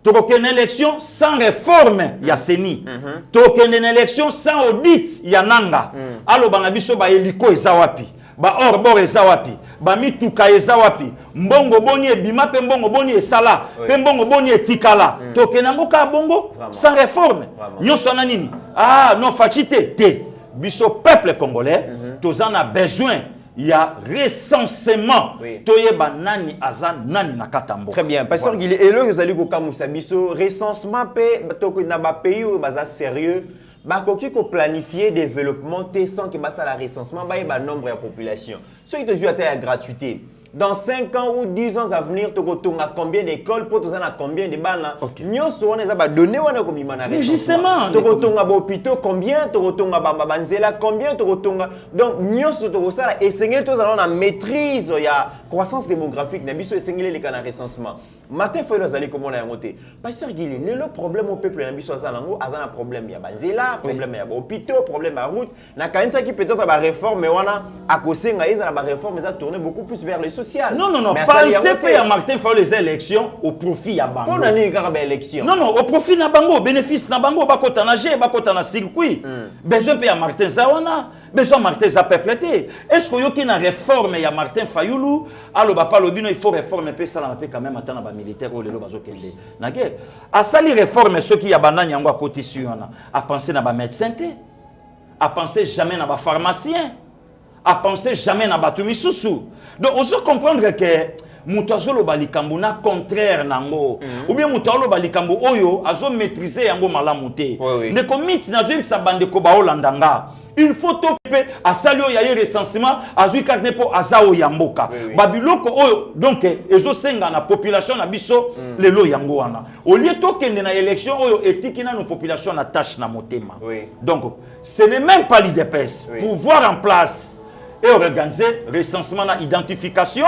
tokokende élection sans réforme ya Seni tokokende na élection sans audit ya Nanga alo banga biso ba eliko eza wapi ba orbor eza wapi ba mituka eza wapi mbongo boni ebima pe mbongo boni esala pe mbongo boni etikala tokena ngoka bongo sans réforme nyonso na nini non facilité te biso peuple congolais tozan a besoin il y a recensement toyeba nani azan nani na katambo. Très bien pasteur Guilé et là vous allez ko kamusa biso recensement pe toko na ba pays où baza sérieux bakoki ko planifier développement sans que basa la recensement ba yeba nombre de population ceux qui te jouent à gratuité dans 5 ans ou 10 ans à venir tokotonga combien d'écoles pour tozana combien de bana nyonso wana za ba donner wana ko bimana recensement justement tokotonga ba hôpitaux combien tokotonga ba banzela combien tokotonga donc nyonso tokosala esengeli tozana na maîtrise ya croissance démographique na biso esengeli le kana recensement Martin Fayulu azali komona yango te pasteur Guilé le problème au peuple na biso azalango azana problème ya banzela problème ya ba hôpitaux problème ya route na kanisa qui peut-être ba réforme wana akosenga ezana ba réforme za tourner beaucoup plus vers le social. Non, pensez pas à Martin Fayulu les élections au profit à Bango. On a une grave élection. Non, au profit na Bango, bénéfice na Bango, bakota na G, bakota na circuit. Besoin à Martin Zawana, besoin Martin Zapepleté. Est-ce qu'il y a une réforme à Martin Fayulu? Alors, papa Lobino, il faut réformer ça la paix quand même attendre ba militaire ou le bazo kende. Nage, à sali réforme ceux qui y a banane yango à côté sur à penser na ba médecin à penser jamais na ba pharmacien. À penser jamais na batumi susu. Donc on se comprendre que mutazolo balikambo na contraire nango ou bien mutalo balikambo oyo azo maîtriser yango malamuté. Ne komiti na zwi sa bande ko ba olandanga. Il faut topé à salio ya recensement azwi carte po azao yamboka. Babiloko oyo donc ezo senga na population na biso lelo yango wana. Au lieu to kende na élection oyo etiki na nos population na tâche na motema. Donc ce n'est même pas l'IDPS pouvoir en place et organiser recensement na identification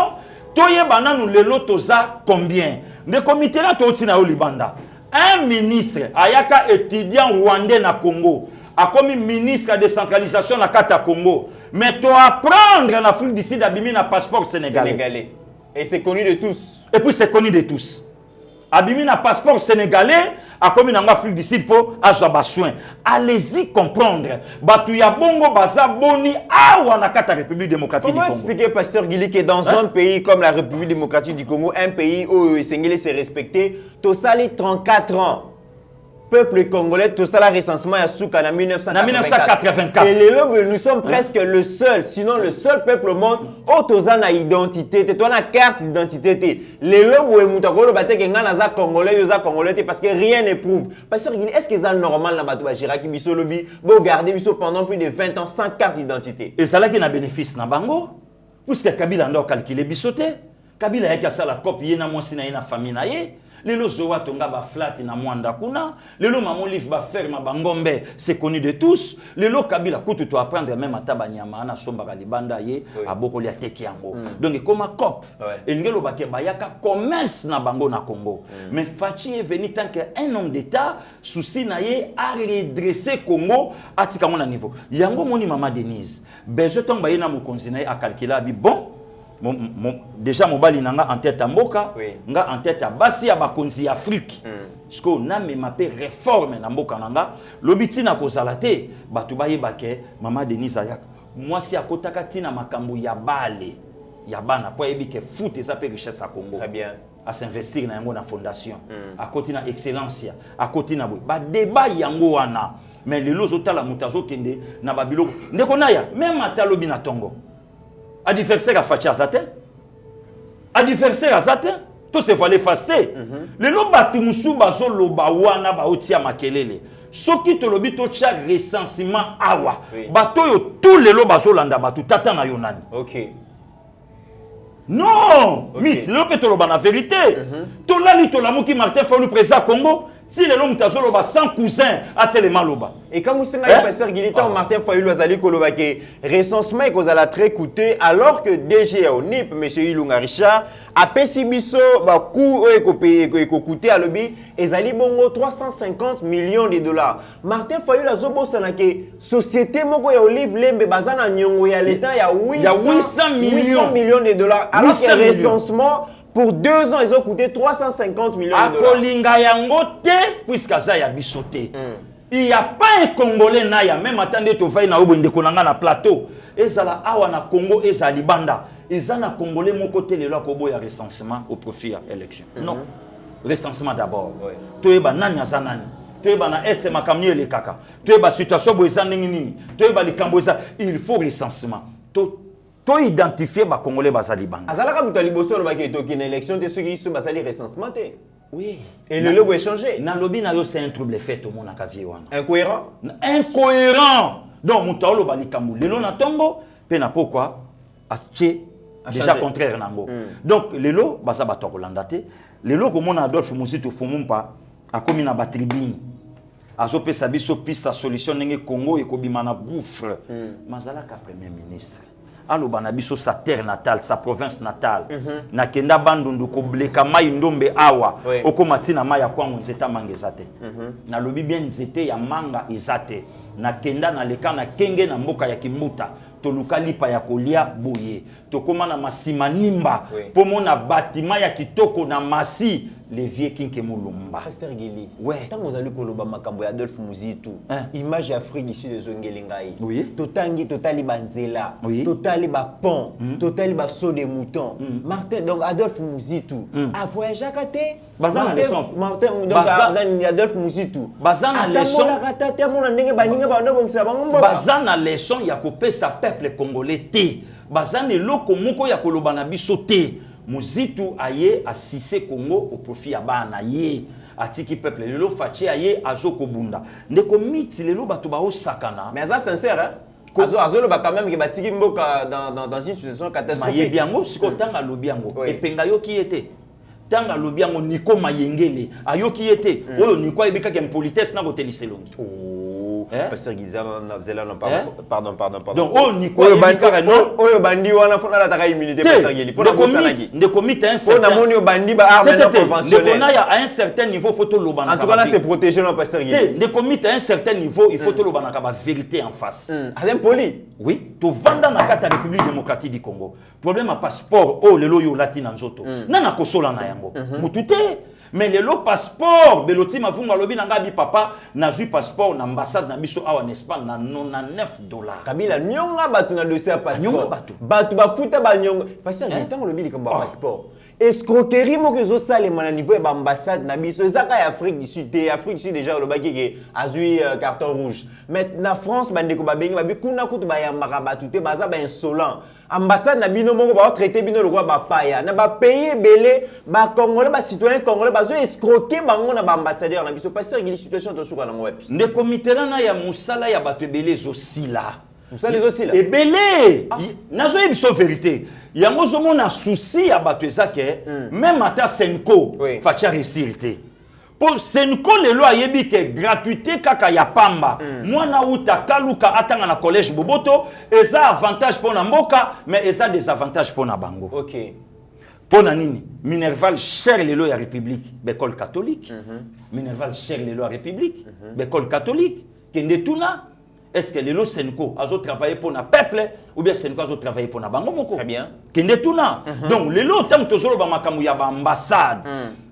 toyeba nanu lelo toza combien de comité là totina au Libanda un ministre ayaka étudiant rwandais na Congo a comme ministre de décentralisation na kata Congo mais to apprendre en Afrique du Sud abimi na passeport sénégalais. Et c'est connu de tous. Et puis c'est connu de tous. Abimi na passeport sénégalais a comme en Afrique du Sud pour avoir soin. Allez-y comprendre. Batuya bongo baza boni awa na kata République démocratique du Congo. Comment expliquer, Pasteur Guili, que dans un pays comme la République démocratique du Congo, un pays où Sengele s'est respecté, tout ça les 34 ans, peuple congolais, tout ça, le recensement à Souka en 1984. Et les lobes, nous sommes presque le seul, sinon le seul peuple au monde, où tout ça a identité, tu as une carte d'identité. Les lobes, où tu as congolais, parce que rien ne prouve. Parce que est-ce que c'est normal dans le Jiraki Bisso lobby, pour garder Bisso pendant plus de 20 ans sans carte d'identité? Et ça là qui a bénéfice dans Bango, puisque Kabila a calculé Bissoté. Kabila a fait la copie, il y a une famille. Lelo zoa tonga ba flat na mwanda kuna, lelo maman livre ba ferme bangombe, c'est connu de tous. Lelo Kabila kutu to apprendre même ataba nyama na somba libanda ye aboko lia teki yango. Donc comme cop, elingelo ba ke bayaka commerce na bango na Congo. Mais Fachi est venu tant qu'un homme d'état souci na ye a redresser Congo atika mon niveau. Yango moni mama Denise, bezo tomba ye na mokonzi na ye a calculer bi bon. Déjà mobali nanga en tête à Mboka, nga en tête à Basi à Bakonzi Afrique. Parce que na me mappé réforme na Mboka nanga, lobiti na kozalate, batuba yebake mama Denise ayak. Moi si akotaka tina makambo ya bale, ya bana po yebike foot et ça peut richesse à Congo. Très bien. À s'investir na yango na fondation, à côté na excellence, à côté na boy. Ba débat yango wana, mais le lozo tala mutazo kende na babilo. Ndeko na ya, même atalobi na tongo. Adversaire à Fachi Azate, adversaire à Zate, tout se fallait faster. Le loba tumusu bazo loba wana ba otia makelele. Soki to lobi to chaque recensement awa. Bato yo tout le loba zo landa batu tata na yonani. OK. Non, mit le loba to loba na vérité. To lali to lamuki Martin Fayulu président Congo. Si les hommes t'as loba sans cousin à tellement loba. Et quand vous savez pasteur Guilitan Martin Fayulu azali koloba ke recensement est cause la très coûté alors que DG au NIP monsieur Ilunga Richard a pesi biso ba coût eko coûté à lobby ezali bongo 350 millions de dollars. Martin Fayulu azobosa na ke société moko ya Olive Lembe bazana nyongo ya l'état ya 800 millions de dollars alors que recensement pour 2 ans, ils ont coûté 350 millions de dollars. Akolinga yango te, puisque ça y a bisoté. Il n'y a pas un Congolais naya, même attendez, tu vas na obende konanga na plateau. Et ça la awa na Congo et ça libanda. Et ça na Congolais mon côté le loi kobo ya recensement au profit à élection. Non, recensement d'abord. Tu es banani azanani. Tu es bana est makamni le kaka. Tu es ba situation boza nini. Tu es ba likamboza. Il faut recensement. To identifier ba Congolais bazali banga. Azalaka muto liboso ba ke toki na élection te soki so bazali recensement te. Oui. Et le logo est changé. Na lobby na yo c'est un trouble fait au monde akavier wana. Incohérent. Incohérent. Donc muto lo bali kambu lelo na tongo pe na pourquoi ache déjà contraire nango. Donc lelo baza bato kolanda te. Lelo ko mona Adolphe Muzitu Fumumpa akomi na ba tribune. Azo pesa biso pisa solution ndenge Congo ekobima na gouffre. Mazalaka premier ministre. Alo banabiso sa terre natale, sa province natale. Na kenda bandundu ko bleka mai ndombe awa. Oko matina mai ya kwangu nzeta mangezate. Na lobi bien nzete ya manga ezate. Na kenda na leka na kenge na mboka ya Kimbuta. Toluka lipa ya kolia boye. Tokoma na masima nimba. Pomona batima ya kitoko na masi. Les vieux kinke mulumba. Pasteur Guili. Ouais. Tant que vous allez koloba makambo ya Adolphe Muzitu. Image Afrique d'ici de Zongelengai. Oui. Totangi totali banzela. Oui. Totali ba pont. Totali ba saut de mouton. Martin donc Adolphe Muzitu a voyagé à côté. Bazana leçon. Martin donc Adolphe Muzitu. Bazana leçon. Bazana leçon ya kopesa peuple congolais te. Bazana loko moko ya koloba na biso te. Muzitu aye asise Congo au profit ya bana ye atiki peuple lelo fachi aye azoko bunda ndeko miti lelo bato ba osakana mais ça sincère hein azo le ba quand même que batiki mboka dans une situation catastrophique maye biango siko tanga lobiango epenga yo ki était tanga lobiango niko mayengele ayo ki était oyo niko ebika ke politesse na ko teliselongi pasteur Giza na zela na pardon. Donc oh Nicolas oyo bandi wana fona la taka immunité pasteur Gili. De comité un certain. On a moni bandi ba arme non conventionnelle. À un certain niveau photo lobana. En tout cas là c'est protéger non pasteur Gili. De comité à un certain niveau il faut to lobana ka ba vérité en face. Alain Poli. Oui, to vanda na kata République démocratique du Congo. Problème à passeport oh lelo yo latina nzoto. Nana kosola na yango. Mutute mais le passeport beloti mavunga lobi nanga bi papa na jui passeport na ambassade na biso awa en Espagne na $99. Kabila nyonga batu na dossier à passeport. Batu ba futa ba nyonga. Pasteur ntango lobi likambo passeport. Escroquerie mo kezo sale na niveau ya ambassade na biso ezaka ya Afrique du Sud déjà le baki ke azui carton rouge. Mais na France bandeko ba bengi ba bi kuna kutu ba yambaka batu te baza ba insolent. Ambassade na bino moko ba traiter bino le roi ba paya na ba payer belé ba congolais ba citoyen congolais ba zo escroquer bango na ba ambassadeur na biso pasteur ngili situation to suka na ngwapi. Ne comité na ya musala ya bato belé zo sila. Musala les aussi là. Et belé nazo yebiso vérité. Yango zo mona souci ya bato ezake même ata Senko facha récilité. Pour Senko lelo ayebi ke gratuité kaka ya pamba. Mwana uta kaluka atanga na collège Boboto eza avantage pour na mboka mais eza désavantage pour na bango. OK. Pour na nini Minerval cher lelo ya République l'école catholique. Minerval cher lelo ya République l'école catholique kende tuna. Est-ce que lelo Senko azo travailler pour na peuple ou bien Senko azo travailler pour na bango moko? Très bien. Kende tuna. Donc lelo tant tozolo ba makambu ya ba ambassade.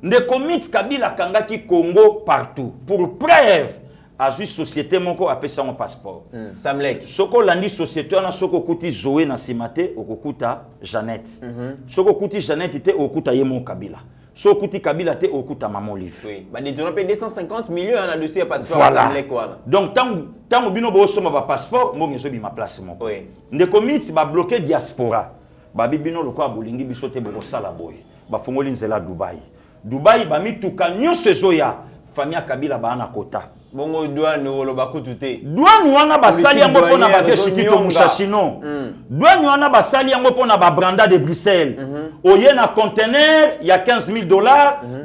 Nde commit Kabila kangaki Congo partout pour preuve a juste société moko apesa mon passeport. Samlek. Soko landi société na soko kuti Zoé na simate okokuta Jeannette. Soko kuti Jeannette te okuta yemo Kabila. Soko kuti Kabila te okuta Maman Olive. Oui. Ba détourner 250 millions na dossier passeport Samlek wana. Donc tant bino bo soma ba passeport mo ngezo bi ma place moko. Oui. Nde commit ba bloquer diaspora. Ba bibino lokwa bolingi biso te boko sala boy. Ba fongoli nzela Dubai. Dubai ba mituka nyonso ezoya famille Kabila ba na kota. Bongo douane wolo bakutu te. Douane wana basali yango pona ba Shikito Mushashino. Douane wana basali yango pona ba Branda de Bruxelles. Oye na conteneur il y a $15,000,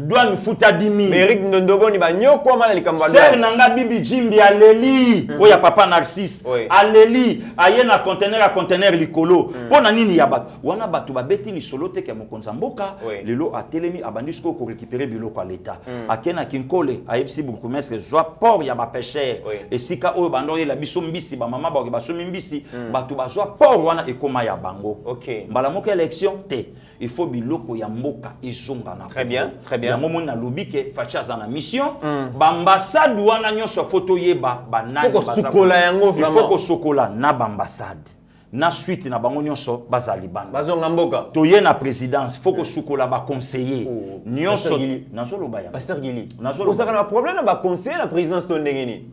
douane futa 10,000. Eric Ndondobo ni ba nyoko mala likamba. Ser nanga bibi Jimbi aleli. Oya papa Narcisse. Aleli aye na conteneur likolo. Pona nini ya bat. Wana batu ba beti li solo te ke mokonza mboka. Lelo atelemi abandisco ko récupérer biloko à l'état. Akena kinkole ayepsi burgomestre joie port ya ba pêcheur et sika oyo bando la biso mbisi ba mama ba ba somi mbisi batu ba joie port wana ekoma ya bango. OK. Mbala moka élection te. Il faut biloko ya mboka ezonga na. Très bien, très bien. Yango mona lobi ke facha za na mission ba ambassade wana nyonso photo yeba banani baza. Faut sokola yango vraiment. Il faut ko sokola na ba ambassade. Na suite na bango nyonso bazali bana. Bazonga mboka. Toye na présidence, faut que sokola ba conseiller. Nyonso nazo loba ya. Pasteur Gili. Nazo loba. Osaka na problème na ba conseiller na présidence to ndengeni.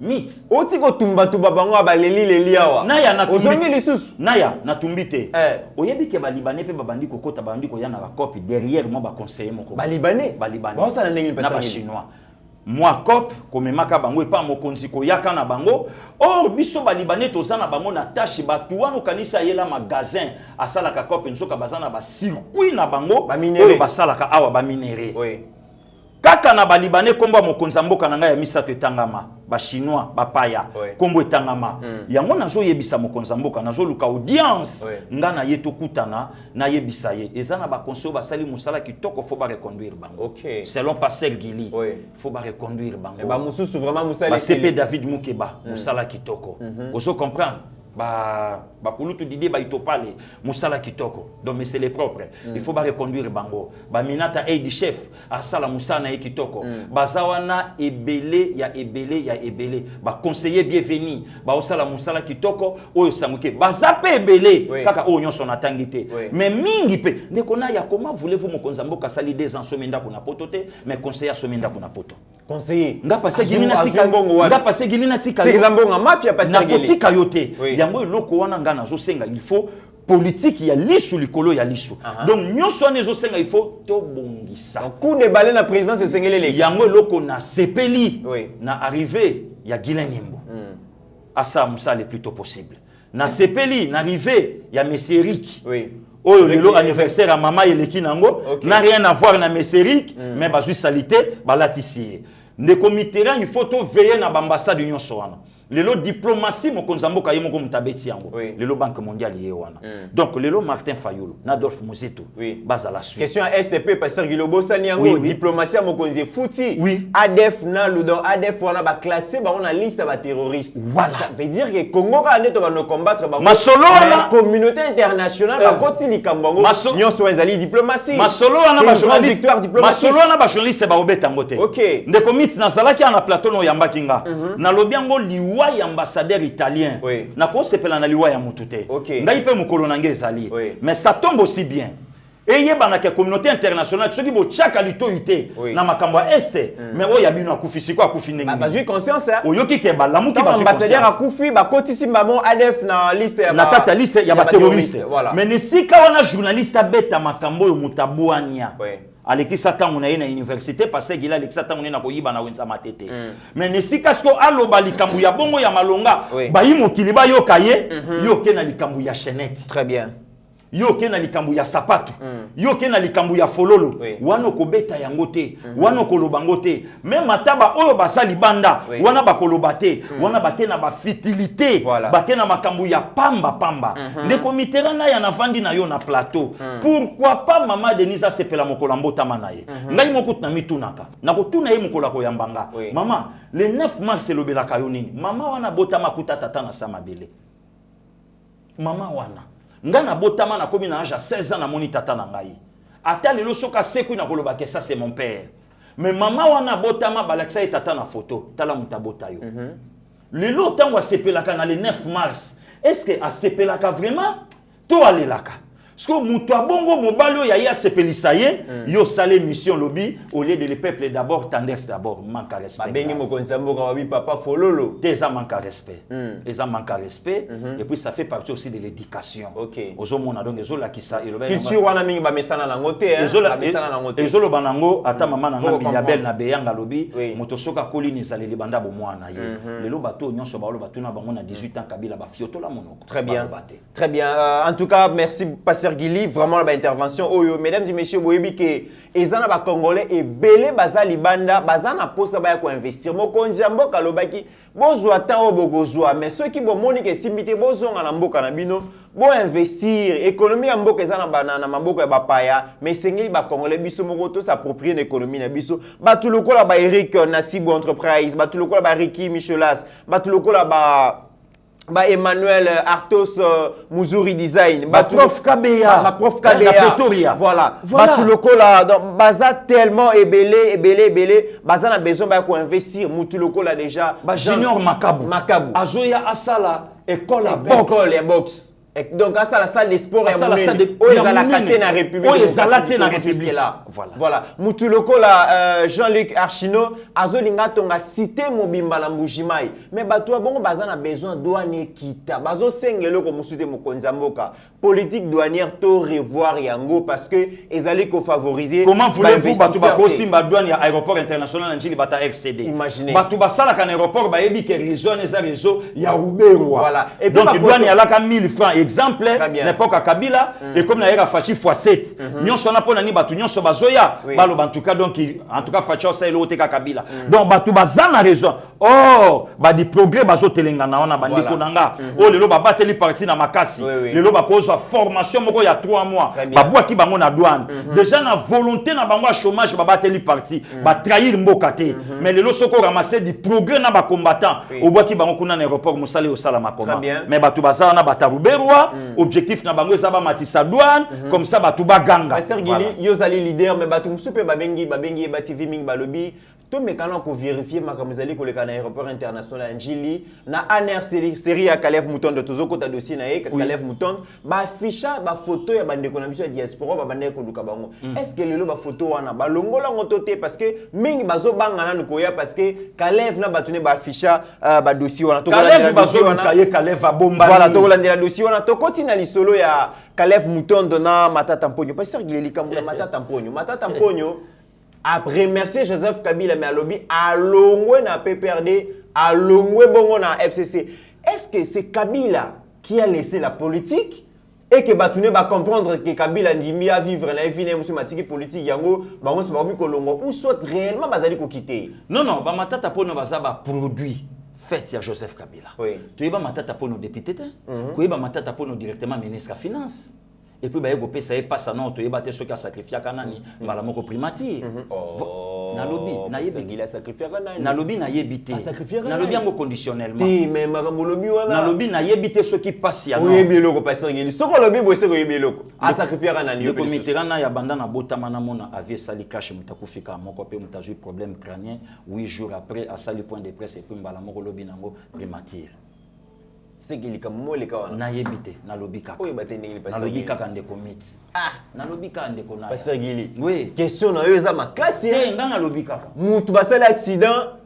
Mythe. Oti ko tumba tuba bango abaleli leli awa. Naya na tumbi. Ozongi lisusu. Naya na tumbite. Oyebi ke ba libanais pe ba bandi kokota ba bandi ko yana ba copie derrière moi ba conseiller moko. Ba libanais. Ba libanais. Ba osala ndengeni pasteur. Na ba chinois. Moi cop komemaka bango epa mokonzi ko yaka na bango or biso ba libanais tozana bango na tâche batu wana kanisa yela magasin asala ka cop nzoka bazana ba circuit na bango oyo basala ka awa ba minéré. Oui. Kaka na ba libanais komba mokonza mboka na ngai ya misato etangama ba chinois ba paya kombo etangama yango nazo yebisa mokonza mboka nazo luka audience nga na yeto kutana na yebisa ye ezana ba conseil ba sali musala kitoko faut ba reconduire bango. OK. Selon pasteur Gili faut ba reconduire bango. Ba mususu vraiment musala ba CP David Mukeba musala kitoko. Ozo comprendre ba kulutu didi ba itopale musala kitoko donc mais c'est les propres il faut ba reconduire bango ba minata aide chef asala musana kitoko bazawana ebele ya ebele ba conseiller bienvenu ba osala musala kitoko oyo samuke bazape ebele kaka oyo nyonso na tangité mais mingi pe ndekona ya comment voulez-vous mokonza mboka sali 2 ans somenda kuna potote mais conseiller somenda kuna poto conseiller nga passé gilina tika nga passé gilina tika c'est example nga mafia passé na kotika yote yango eloko wana nga nazo senga il faut politique ya lisu likolo ya lisu donc nyonso nezo senga il faut to bongisa coup de balai na présidence esengelele yango eloko na sepeli na arrivé ya Guilain Nyembo asa musala le plus tôt possible na sepeli na arrivé ya Monsieur Eric oyo lelo anniversaire à maman eleki nango n'a rien à voir na Monsieur Eric mais bazui salité balatisi ndeko Mitterrand il faut to veiller na ambassade union soana lelo diplomatie mokonzamboka ye moko mutabeti yango lelo banque mondiale ye wana donc lelo Martin Fayulu na Adolphe Muzeto baza la suite question à STP pasteur Gilobo sani yango diplomatie mokonzi futi ADF na ludon ADF wana ba classé ba on a liste ba terroristes voilà ça veut dire que Congo ka neto ba no combattre ba masolo la communauté internationale ba koti likambango nyonso ezali diplomatie masolo wana ba journaliste victoire diplomatique masolo wana ba journaliste ba obeta ngote OK ndeko mit na salaki na plateau no yamba kinga na lobiango liwa ambassadeur italien na ko sepela na liwa ya mutute ngai pe mukolo na ngeza ali mais ça tombe aussi bien et yeba na ke communauté internationale soki bo chaka litoyite na makambo este mais o ya bino akufisi ko akufi ndenge bazui conscience oyoki ke balamuki bazui ambassadeur akufi ba kotisi mbamo ADF na liste ya na tata liste ya ba terroriste mais ne sika wana journaliste beta makambo yo mutabwania alekisa tango na ye na université parce que il alekisa tango na koyiba na wenza matete mais nesika sko aloba likambu ya bongo ya malonga bayi mokili ba yoka ye yoke na likambu ya chenette très bien yoke na likambu ya sapato yoke na likambu ya fololo wana kobeta yango te wana koloba ngo te même mataba oyo basali banda wana bakoloba te wana bate na ba futilité bate na makambu ya pamba ndeko Mitterrand na ya navandi na yo na plateau pourquoi pas mama Denisa sepela mokolo mbotama na ye ngai moko na mitunaka na kotuna ye mokolo ko yambanga mama le 9 mars lobelaka yo nini mama wana botama kuta tata na samabele mama wana ngana botama na komi na âge à 16 ans na moni tata na ngai ata lelo soka seku na koloba que ça c'est mon père mais maman wana botama balakisa tata na photo tala mutabota yo lelo tango asepelaka na le 9 mars est-ce que asepelaka vraiment to alelaka parce que muto abongo mobalo ya ya sepelisa ye yo salé mission lobby au lieu de le peuple d'abord tendance d'abord manque à respect bengi mokonzamboka wabi papa fololo des manque à respect les manque à respect et puis ça fait partie aussi de l'éducation ozomona donc ezola kisa eloba culture wana mingi ba mesana na ngote ba mesana na ngote ezoloba nango ata mama na ngambi ya belle na beyanga lobby moto soka kolini zali libanda bo mwana ye lelo bato nyonso ba lo batuna bango na 18 ans kabila ba fiotola monoko très bien en tout cas merci pasteur Gili, vraiment la intervention. Oh, mesdames et messieurs, vous voyez que les Congolais et belé bazali banda bazana posa ba ko investir. Mo konziambo kalobaki bozwa tan bogozwa mais ceux qui bon monique simbité bozonga na mboka na bino bo investir économie ya mboka ezana banana maboko ya bapaya mais sengeli ba Congolais biso moko to s'approprier l'économie na biso batu lokola ba Eric Nasibu Enterprise batu lokola ba Ricky Michelas batu lokola ba Emmanuel Artos Muzuri Design prof Kabeya prof Kabeya voilà batu lokola donc baza tellement ebelé baza na besoin ba ko investir mutu lokola déjà junior Makabu azoya asala école à boxe donc à ça la salle des sports la République là voilà mutu lokola Jean-Luc Archino azolinga tonga cité mobimba la Mbujimai mais bato bongo bazana besoin douane kita bazo sengelo ko musute mokonzamboka politique douanière to revoir yango parce que ezali ko favoriser comment voulez-vous bato ba kosimba douane ya aéroport international njili bata RCD imaginez bato basala kan aéroport ba yebi ke réseau eza réseau ya Ruberwa voilà et donc douane ya laka 1000 francs exemple n'importe à Kabila et comme na Fachi x7 nyonso na pona ni batu nyonso bazoya balo en tout cas donc en tout cas Fachi ça elo te ka Kabila donc batu bazana raison ba di progrès bazo telengana wana bandiko nanga lelo ba bateli parti na makasi lelo ba kozwa formation moko ya 3 mois ba bwaki bango na douane déjà na volonté na bango chômage ba bateli parti ba trahir mboka te mais lelo soko ramasser di progrès na ba combattant au bwaki bango kuna na aéroport musale au sala makoma mais batu bazana na bataruberwa objectif na bango ça ba matisa douane comme ça batu ba ganga pasteur Gili yozali leader mais batu musupe babengi ba TV mingi balobi to mekana ko vérifier makamuzali ko leka na aéroport international Njili na ANR série ya Kalev Mutondo tozoko ta dossier na ye Kalev Mutondo ba ficha ba photo ya bandeko na biso ya diaspora ba bandeko luka bango est-ce que lelo ba photo wana ba longola ngotote parce que mingi bazo banga na ko ya parce que Kalev na batune ba ficha ba dossier wana to Kalev bazo kaye Kalev a bomba voilà to landela dossier wana to continue na solo ya Kalev Mutondo na Matata Mponyo pasteur Gili kamuna Matata Mponyo après remercier Joseph Kabila mais alobi alongwe na PPRD alongwe bongo na FCC. Est-ce que c'est Kabila qui a laissé la politique et que Batouné va comprendre que Kabila ndimi à vivre na vie monsieur matiki politique yango bango se bakomi kolongo ou soit réellement bazali ko quitter. Non non, ba matata pono bazaba produit fait ya Joseph Kabila. Oui. Tu es ba matata pono député te. Tu es ba matata pono directement ministre des finances. Et puis ba yego pesa e passa non to yeba te soki a sacrifier kanani mbala moko primature. Nalobi na yebi il a sacrifié kanani. Nalobi na yebité. Nalobi yango conditionnellement. Ti mais makambo lobi wana. Nalobi na yebité soki passe ya non. Oui biloko passer ngeli. Soko lobi bo seko yebiloko. A sacrifier kanani yo. Le comité na ya banda na botama na mona avait sali cash mutakufika moko pe mutazu problème crânien 8 jours après à sali point de presse et puis mbala moko lobi nango primature. C'est qu'il y a molé kawana. Na yebité na lobi kaka. Oui baté ndeli passer. Na lobi kaka ndeko mit. Ah, na lobi kaka ndeko na. Passer Gili. Oui. Question na yo eza ma classe. Te nga na lobi kaka. Mutu basala accident.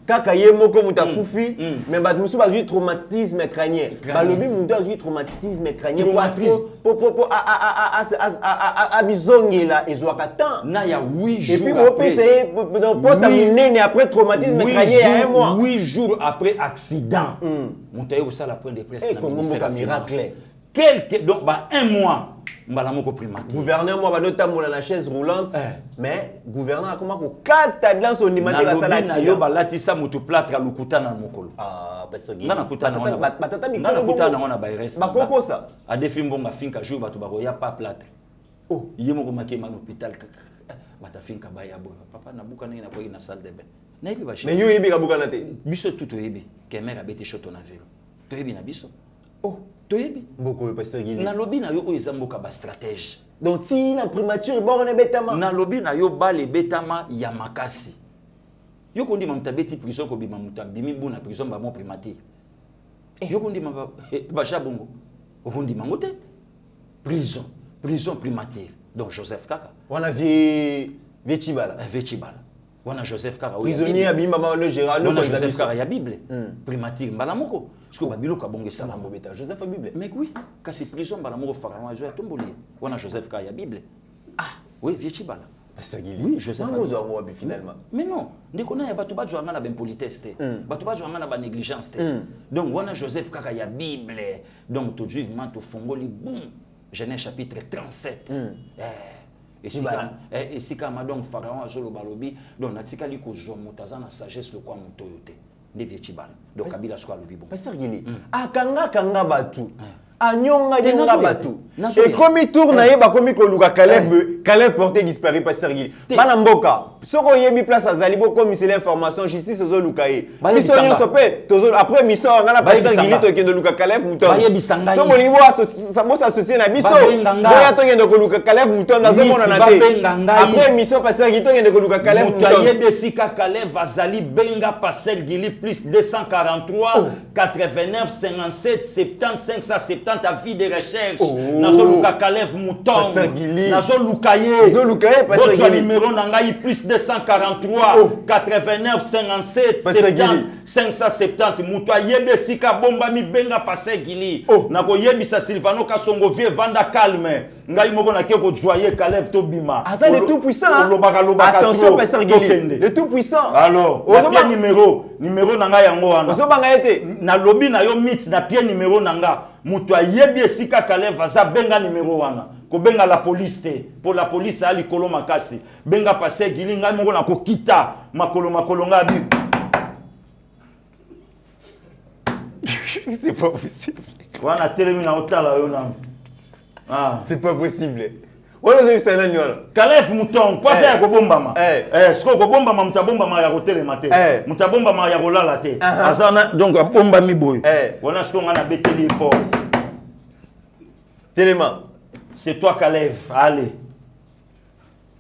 Kaka ye moko muta kufi mais bat musu bazui traumatisme crânien. Balobi mutu azui traumatisme crânien a bizongela ezwaka temps. Na ya 8 jours. Et puis bo pese dans poste minene après traumatisme crânien ya 1 mois. 8 jours après accident. Muta yo sala point de presse na ministère miracle. Quelque donc ba 1 mois. Mbala moko primature. Gouverneur moi ba tambola na chaise roulante mais gouverneur comment ko kata dans son image la sala na yo balatisa mutu plâtre à lukuta na mokolo. Ah parce que ngana kutana na batata mi ngana kutana na ba RS. Bakoko ça. A défi mbonga finka jour batu bako ya pas plâtre. Oh, yemo ko makema na hôpital bata finka ba ya bo. Papa na buka na ko ina salle de bain. Na yebi ba shi. Mais yo yebi ka buka na te. Biso tout yebi. Kemera beti shoto na vélo. To yebi na biso. Oh, toyebi mboko pasteur Gili na lobi na yo oyo eza mboka ba stratège donc ti na primature borne betama na lobi na yo bale betama ya makasi yo kondi mamtabeti prison ko bima mutabimi bu na prison ba mo primature yo kondi ba shabongo kondi mangote prison primature donc Joseph Kaka wana Viechibala wana Joseph Kaka prisonnier abimba ba le Gérard no Joseph Kaka ya Bible primature mbala moko parce que ba biloko bonge sala mbobeta Joseph Bible mais oui kasi prison mbala moko pharaon azo tomboli wana Joseph Kaka ya Bible oui Viechibala pasteur Gili oui Joseph Kaka finalement mais non ndeko na ya batu ba jwanga na ben politesse te batu ba jwanga na ba négligence te donc wana Joseph Kaka ya Bible donc tout vivement to fongoli boum Genèse chapitre 37 et si comme donc pharaon azolo balobi donc natikali ko zo mutaza na sagesse le kwa mutoyote ne Viechibala donc Kabila swa lobi bon pasteur Gili kanga batu anyonga nyonga batu et comme il tourne yeba comme ko luka Caleb porté disparu pasteur Gili bana mboka soko yebi place azali bo comme c'est l'information justice zo lukaye biso nyonso pe tozo après mission ngana pasteur Gili to kendo luka Caleb muton soko lingo associé na biso boya to kendo ko luka Caleb muton na zo mona na te après mission pasteur Gili to kendo ko luka Caleb muton yebi sika Caleb azali benga pasteur Gili plus 243 89 57 70 570 ta vie de recherche nazo luka Caleb Mouton nazo lukaye pasteur Gili numéro nangai plus 243 89 57 70 570 muto ayebe sika bomba mi benga pasteur Gili nako yebisa Silvano Kasongo vie vanda calme ngai moko na ke ko joyer Caleb to bima asa le tout puissant attention pasteur Gili le tout puissant alors pied numéro nanga yango wana ozo banga ete na lobi na yo mit na pied numéro nanga muto ayebi esika Caleb aza benga numéro wana ko benga la police te pour la police ali kolo makasi benga passer Gili ngai moko na ko kita makolo nga bi c'est pas possible wana telemi na otala yo na c'est pas possible wala zo bisana nyona Caleb Mouton pasa ya kobombama siko kobombama mutabombama ya kotelema te mutabombama ya kolala te azana donc bomba miboyo wana siko ngana beteli port Téléma c'est toi Caleb allez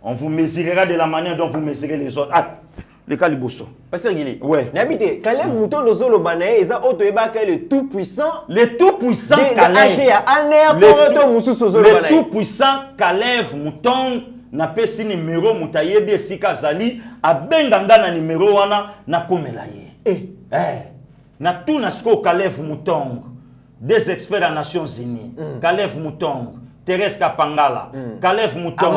on vous mesurera de la manière dont vous mesurez les autres le Kaliboso pasteur Gili ouais n'habite Caleb Mouton dozolo banae eza auto ebaka le tout puissant Caleb le tout puissant Caleb Mouton na pesi numéro mutayebi esika zali abenganga na numéro wana na komela ye na tout na sko Caleb Mouton des experts à Nations Unies Caleb Mouton Thérèse Kapangala Caleb Mouton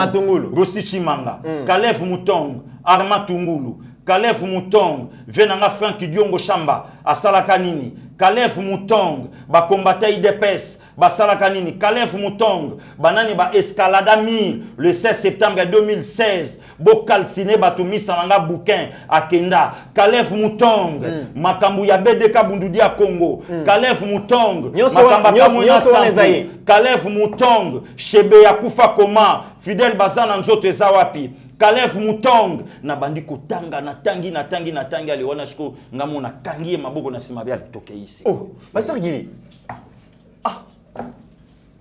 Rossi Chimanga Caleb Mouton Arma Tungulu Caleb Mouton venanga Frank Diongo Chamba asalaka nini Caleb Mouton ba combattre IDPS basalaka nini Caleb Moutongue banani ba escalada mir le 16 septembre 2016 bo calciné bato misalanga bouquin akenda Caleb Moutongue makambu ya BDK Bundudi ya Congo Caleb Moutongue makamba kamonya santé Caleb Moutongue chebe ya kufa koma Fidel Bazana nzoto eza wapi Caleb Moutongue na bandi kotanga na tangi aliona siko ngamu na kangie maboko na sima bia toke ici. Oh, Pasteur Gili. Ah.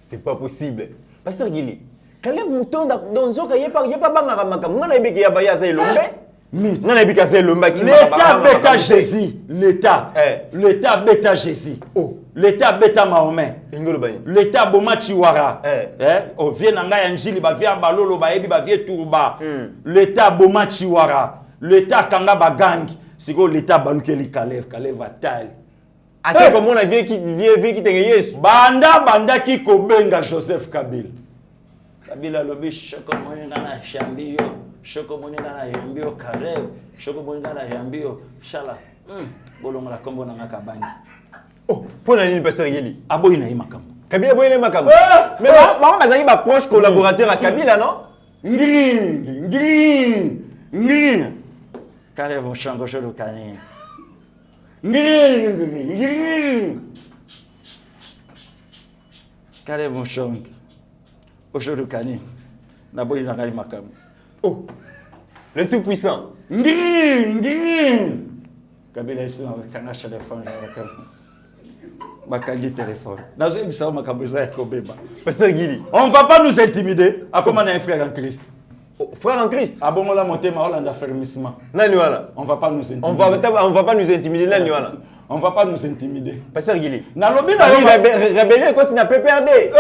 C'est pas possible. Pasteur Gili. Caleb Moutongue dans zoka yepa banga makambo ngana ibiki ya baya za elombe. Ngana ibiki za elombe ki L'état bêta Jésus, l'état bêta Jésus. Oh, l'état bêta Mahomet. L'état boma Chiwara. Oh, vient nanga ya njili ba via balolo ba ebi ba vie turba. L'état boma Chiwara. L'état kanga bagangi. Siko l'état balukeli Caleb atal. Ate comme on a vie qui tenge Yesu. Banda ki kobenga Joseph Kabila. Kabila lobi shoko moninga na shambio. Shoko moninga na yambio Caleb. Shoko moninga na yambio shala. Bolonga la kombo na ngakabangi. Oh, pona nini Pasteur Gili? Aboyi na imakambo. Kabila boyi na imakambo. Mais ba bazali ba proche collaborateur à Kabila non? Ngiri. Caleb Moutongue sholo kani. Caleb Moutongue sholo kani. Na boyi na ngai makambo. Oh, le tout puissant. Kabila ici avec un téléphone bakangi téléphone. Nazo ebisa makambo za kobeba. Pasteur Gili. On ne va pas nous intimider. À comment on a un frère en Christ. Oh, frère en Christ. Ah bon, on l'a monté ma Hollande affermissement. Nani wala. On va pas nous intimider. On va pas nous intimider nani wala. On va pas nous intimider. Pasteur Gili. Nalobi na rébellion quand tu n'as pas perdu.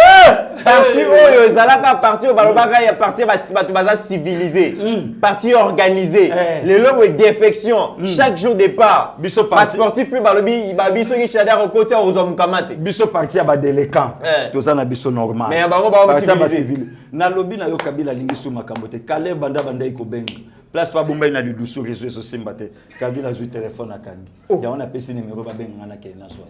Parti oyo zalaka parti au balobaka ya parti bato baza civilisé. Parti organisé. Les lois de défection. Chaque jour départ. Biso parti sportif plus balobi biso ki chada au côté aux hommes kamate. Biso parti ba déléquent. Tout ça na biso normal. Mais bango ba civilisé. Nalobi na yo Kabila lingi su makambo te. Caleb banda ikobenga. Place pas bomba na dudusu réseau so simbate. Kabila zu téléphone akangi. Ya on a pesi numéro ba benga na ke na so.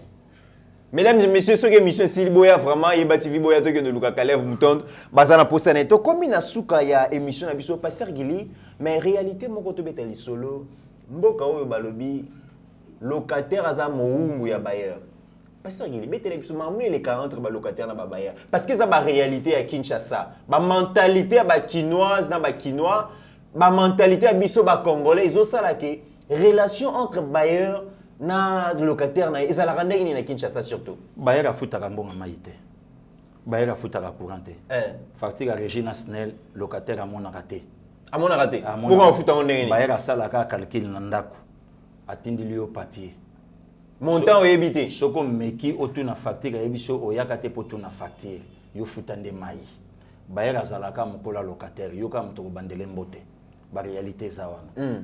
Mesdames et messieurs, ce que Michel Silboya vraiment il bati Viboya to que de Luka Caleb Moutongue bazana postana to comme na suka ya émission na biso Pasteur Gili mais réalité moko to betali solo mboka oyo balobi locataire aza moumbu ya bailleur. Pasteur Gili beteli biso mamwe les 40 ba locataire na ba bailleur parce que ça ba réalité à Kinshasa, ba mentalité à ba kinoise na ba kinois, ba mentalité à biso ba congolais ils ont ça là que relation entre bailleur na locataire na ezala ndenge ni na Kinshasa surtout bayer afutaka mbonga maite bayer afutaka courante facture Regina Snell locataire amona raté pourquoi afuta ndenge ni bayer asalaka calcul na ndako atindili yo papier montant oyebité soko meki otuna facture yebiso oyaka te potuna facture yo futande mai bayer azalaka mokola locataire yo ka mutoko bandele mbote la réalité ça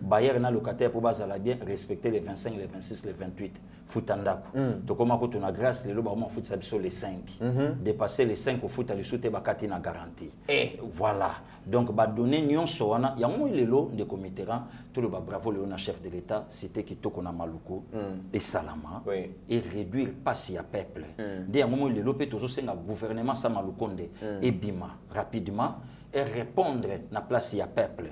bayer na locataire pour bazala bien respecter les 25 les 26 les 28 futandako to koma ko tuna grâce les loba mo futa biso les 5 dépasser les 5 au futa les soute bakati na garantie et voilà donc ba donner nyonso wana yango lelo de comitera tout le bravo le na chef de l'état cité kitoko na maluko et salama et réduire passi à peuple de yango lelo pe tozo senga gouvernement sa malukonde et bima rapidement et répondre na place ya peuple.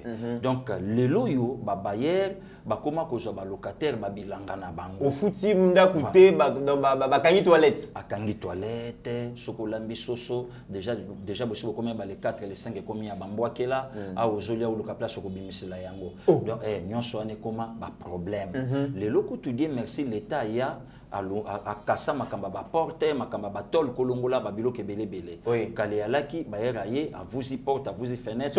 Donc les loyo ba bayer ba koma ko ba locataire ba bilanga na bango. Au futi munda coûté ba kangi toilette. A kangi toilette, chocolambi soso déjà bosi combien ba les 4 les 5 combien ya bamboa kela a ozolia ou loka place ko bimisela yango. Donc nyonso ane koma ba problème. Les loko tu dis merci l'état ya a kasa makamba ba porte makamba ba tol kolongola ba biloko belebele kale alaki ba yeraye a vuzi porte a vuzi fenêtre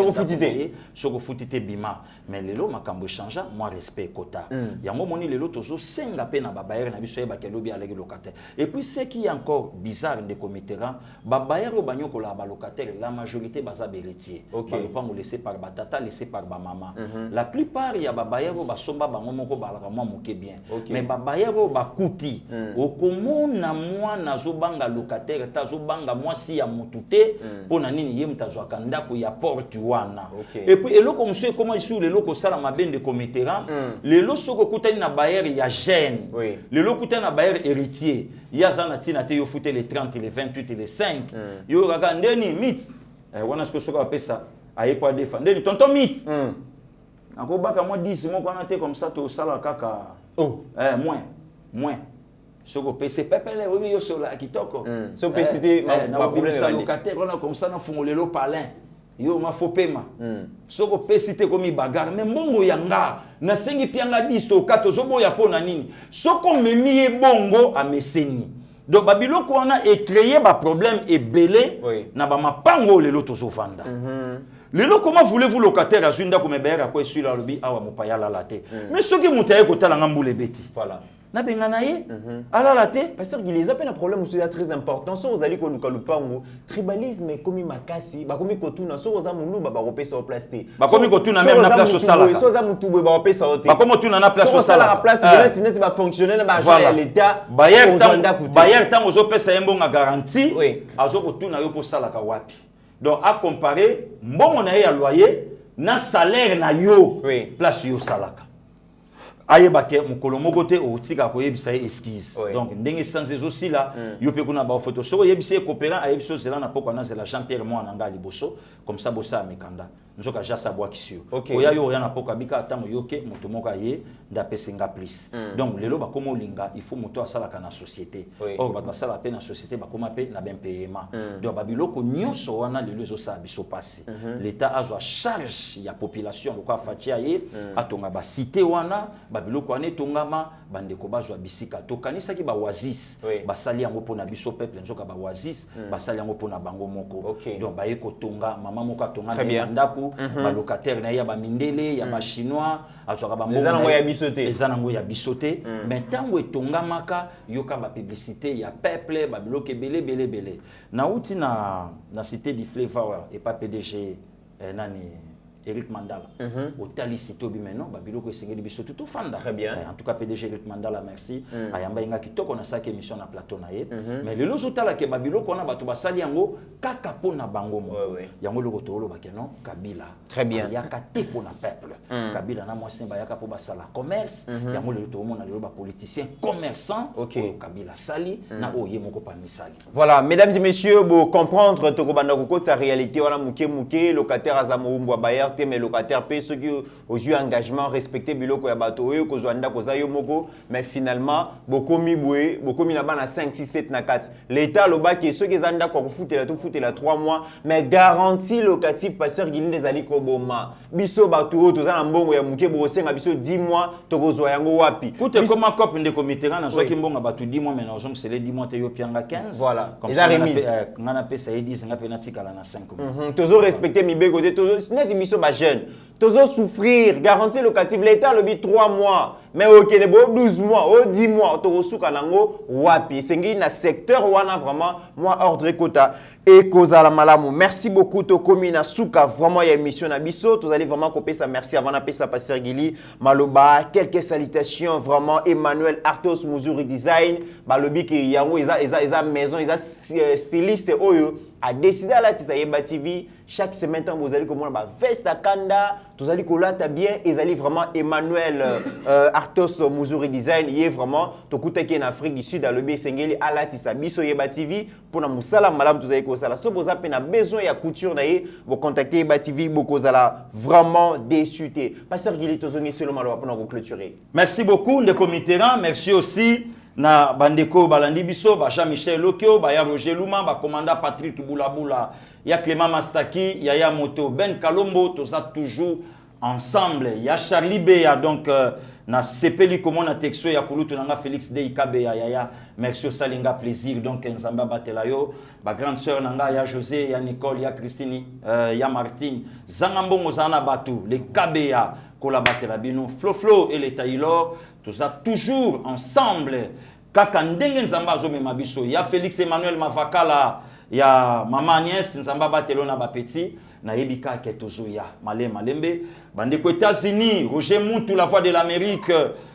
soko futite bima mais lelo makambo changea moi respect kota yango moni lelo tozo senga pe na ba bayer na biso ba kelobi aleki locataire et puis ce qui est encore bizarre de comitera ba bayer o banyoko la ba locataire la majorité baza beretier ba pas mo laisser par ba tata laissé par ba maman la plupart ya ba bayer o ba somba bango moko ba la moi moke bien mais ba bayer o ba kuti okomona mwana azobanga locataire ta azobanga mwasi ya mutu te mpona nini ye mutu azwaka ndako ya porte wana. Et puis eloko mosusu ekoma lisusu lelo kosala mabe ndeko mitterrand lelo soki okutani na bayer ya gene lelo okutani na bayer héritier ye aza na ntina te yo fute le 30 le 28 le 5 yo kaka ndeni mit wana soki soki bapesa aye po adefa ndeni tonton mit nakobaka mwa 10 moko wana te comme ça tosala kaka moins soko pese pepele oui yo sur la kitoko so pese te na obimisa locataire on a comme ça na fungolelo palin yo ma fopema soko pese te komi bagarre mais mbongo yanga na sengi pianga 10 to 4 zobo ya pona nini soko memi e bongo a meseni donc babiloko wana e créer ba problème et belé na ba mapango lelo tozofanda. Lelo comment voulez-vous locataire azunda ko mebera ko esui la lobi awa mopaya la laté mais soki mutaye ko tala ngambule beti voilà na bengana ye ala laté pasteur Guilé ça peine un problème aussi très important so ozali ko luka lupango tribalisme komi makasi ba komi kotuna so oza mulu ba kopesa au place te ba komi kotuna même na place au sala so oza mutu ba kopesa au te ba komi kotuna na place au sala la place net va fonctionner na ba agent l'état bayer tango zo pesa yembo nga garantie azo kotuna yo po sala ka wapi. Donc à comparer mbongo na ya loyer na salaire na yo place yo salaka ayebake mukolo moko te otika ko yebisa esquisse donc ndenge sans aussi là yo pe kuna ba photo so yebisa coopérant ayebisa cela na poko na la Jean-Pierre moi na ngali boso comme ça bossa mekanda nzoka jasa bwa kisio oya yo ya na poko abika atango yoke moto moko aye ndapesenga plus donc lelo ba komo linga il faut moto asala kana société or ba basala pe na société ba koma pe na ben paiement donc ba biloko nyonso wana lelo zo sa biso passé l'état azwa charge ya population lokwa fatia ye atonga ba cité wana babiloko wana etongama bandeko bazwa bisika tokanisaki ba oasis basali yango pona biso peuple nzoka ba oasis basali yango pona bango moko donc baye kotonga mama moko atonga na ndako ba locataire na ya ba mindele ya ba chinois azwaka ba mbongo ezanango ya bisote mais tango etongamaka yoka ba publicité ya peuple ba biloko belé na uti na cité du Flavor et pas PDG nani Eric Mandala. Au tali sito bi maintenant babiloko esengeli biso tout fanda. Très bien. En tout cas PDG Eric Mandala merci. Ayamba inga kitoko na saki émission na plateau na ye. Mais lelo zotala ke babiloko na bato basali yango kaka pona bango mo. Yango loko tolo bakeno Kabila. Très bien. Yaka te pona peuple. Kabila na mwasi ba yaka po basala commerce. Yango lelo to mona lelo ba politicien commerçant. Kabila sali na oye moko pa misali. Voilà, mesdames et messieurs, pour comprendre to banda ko sa réalité wala muke locataire azamo mbwa bayer mais locataire paye ceux qui ont eu engagement respecté biloko ya bato oyo ko zwanda ko za yo moko mais finalement bokomi boué bokomi na bana 5 6 7 na 4 l'état loba ki ceux qui zanda ko futela tout futela 3 mois mais garantie locative passer gili les ali ko boma biso bato to za na mbongo ya muke bo senga biso 10 mois to ko zwa yango wapi kute koma cop ndeko mitterrand na zwa ki mbongo bato 10 mois mais na zong c'est les 10 mois te yo pianga 15 voilà comme ça ngana pesa 10 nga pena tikala na 5 mois tozo respecter mi bego te tozo neti biso jeune, tous souffrir, garantie locative, l'État le dit 3 mois, mais ok, les 12 mois, 10 mois, tous nango wapi, c'est un secteur où on a vraiment, moi, ordre quota et cause à la malamu. Merci beaucoup, Tokomi Nasuka, vraiment, il y a une mission à Bisso, vous allez vraiment couper ça, merci avant d'appeler ça, Pasteur Guili, Maloba, quelques salutations, vraiment, Emmanuel Artos, Muzuri Design, Balobi, qui y a maison, il y a styliste, Oyo, a décidé à la Tisaïba TV, chaque semaine, vous allez comme on a veste à Kanda, vous allez coller bien, et vous allez vraiment Emmanuel Artos Muzuri Design, il est vraiment, tout qui est en Afrique du Sud, à l'Obi Sengeli, à la Tisaïba TV, pour la Moussala, madame, vous allez coller ça. Si vous avez besoin de couture, vous contactez Eba TV, vous allez vraiment déçu. Pasteur Guili, vous allez seulement pour nous clôturer. Merci beaucoup, Ndeko Mitterrand, merci aussi. Na bandeko balandi biso ba Jean-Michel Lokyo ba ya Roger Luma ba commandant Patrick Boulabula ya Clément Mastaki ya Moto Ben Kalombo tous ça toujours ensemble ya Charlie Beya donc na sepeli comment na texto ya kulutu nanga Félix Deikabe ya merci au salinga plaisir donc nzamba batelayo ba grande sœur nanga ya José ya Nicole ya Christine ya Martine zangambongo zana batu les Kabeya kola bino Flo et les Taylor tout ça toujours ensemble kaka ndenge nzamba zo mema biso ya Félix Emmanuel Mavakala ya Mama Agnès nzamba batelo na ba petit nayebi kaka tozoya malembe bandeko États-Unis Roger Moutou la voix de l'Amérique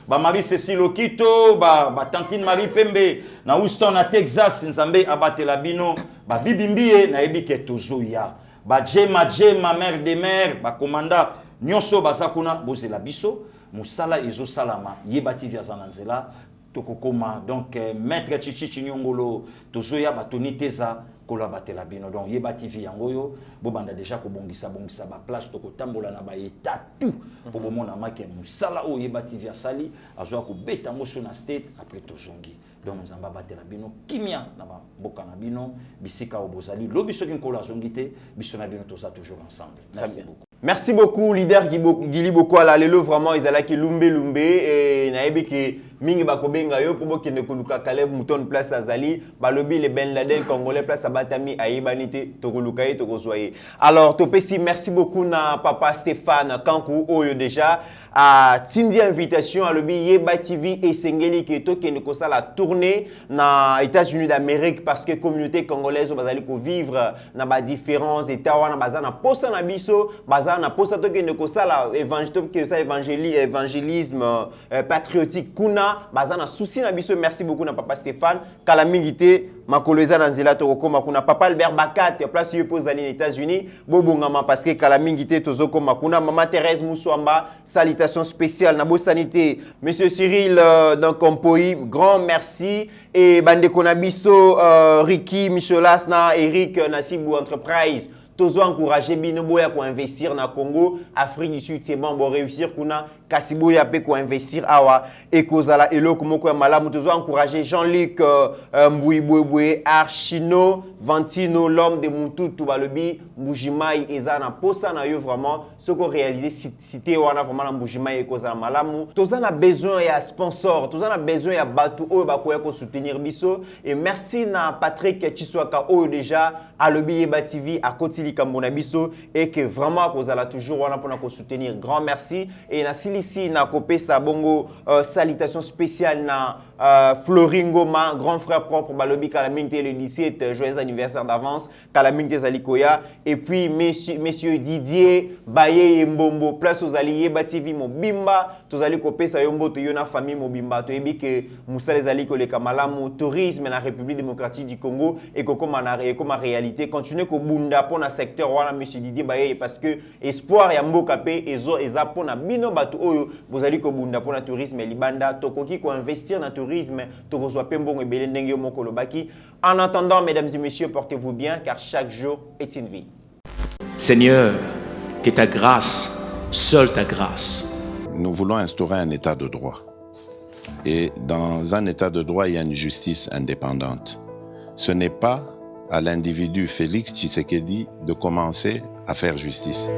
ba Marie Cécile Okito ba Tantine Marie Pembe na Houston na Texas nzambe abatela bino ba bibimbie nayebi ke tozoya ba Jema mère de mère ba commanda nyonso bazakuna bozela biso musala ezo salama yeba TV azana nzela tokokoma donc maître Chichi Nyongolo tozoya batoni teza kola batela bino donc yeba TV yangoyo bobanda déjà ko bongisa ba place tokotambola na ba état tout pour bomona make musala o yeba TV asali azwa ko beta ngoso na state après tozongi donc nzamba batela bino kimia na ba boka na bino bisika obozali lobi soki nkola zongite biso na bino toza toujours ensemble. Merci beaucoup. Merci beaucoup, leader Gili Bokwala. Lelo vraiment, ils allaient lumbe et naebi ki mingi bakobenga yo pour que ne koluka Kalev Mouton place Azali, balobi le Ben Laden congolais place Abatami Aïbanité tokoluka et tokozoye. Alors topesi merci beaucoup na papa Stéphane Kankou oyo déjà à tindi invitation à lobi Yeba TV et Sengeli qui to qui ne kosa la tournée na États-Unis d'Amérique parce que communauté congolaise bazali ko vivre na ba différents états wana bazana posa na biso bazana posa to qui ne kosa la évangélisme patriotique kuna bazana souci na biso. Merci beaucoup na papa Stéphane kalamingité makoloza na nzela to koma kuna papa Albert Bakat place yo pozali aux États-Unis bobongama parce que kalamingité tozoko makuna maman Thérèse Moussouamba salutations spéciales na bo sanité monsieur Cyril dans Kompoï grand merci et bande konabiso Ricky Michelas na Eric Nassibou Enterprise tozo encourager bino boya ko investir na Congo Afrique du Sud c'est bon réussir kuna kasibo ya pe ko investir awa ekozala eloko moko ya malamu tozo encourager Jean-Luc Mbouiboué Archino Vantino l'homme de Mututu balobi Mbujimai ezana posa na yo vraiment ce qu'on réaliser cité wana vraiment na Mbujimai ekozala malamu tozo na besoin ya sponsor tozo na besoin ya batu oyo bakoya ko soutenir biso et merci na Patrick Chiswaka oyo déjà alobi Yeba TV à Kotili Kambona biso et que vraiment kozala toujours wana pona ko soutenir grand merci et na ici na kopesa bongo salutation spéciale na Floringoma grand frère propre balobi kalamingte le 17 joyeux anniversaire d'avance kalamingte zalikoya et puis messieurs Didier Baye Mbombo place aux alliés Yeba TV mobimba tozali kopesa yombo to yona famille mobimba to yebi que musale zaliko le kamalamu tourisme na République démocratique du Congo et kokoma na comme réalité continuer ko bunda pona secteur wana monsieur Didier Baye parce que espoir ya mboka pe ezo eza pona bino batu oyo bozali ko bunda pona tourisme libanda tokoki ko investir na tourisme tokozwa pe mbongo ebele ndenge yo moko lobaki. En attendant mesdames et messieurs portez-vous bien car chaque jour est une vie. Seigneur, que ta grâce, seule ta grâce. Nous voulons instaurer un état de droit. Et dans un état de droit, il y a une justice indépendante. Ce n'est pas à l'individu Félix Tshisekedi de commencer à faire justice.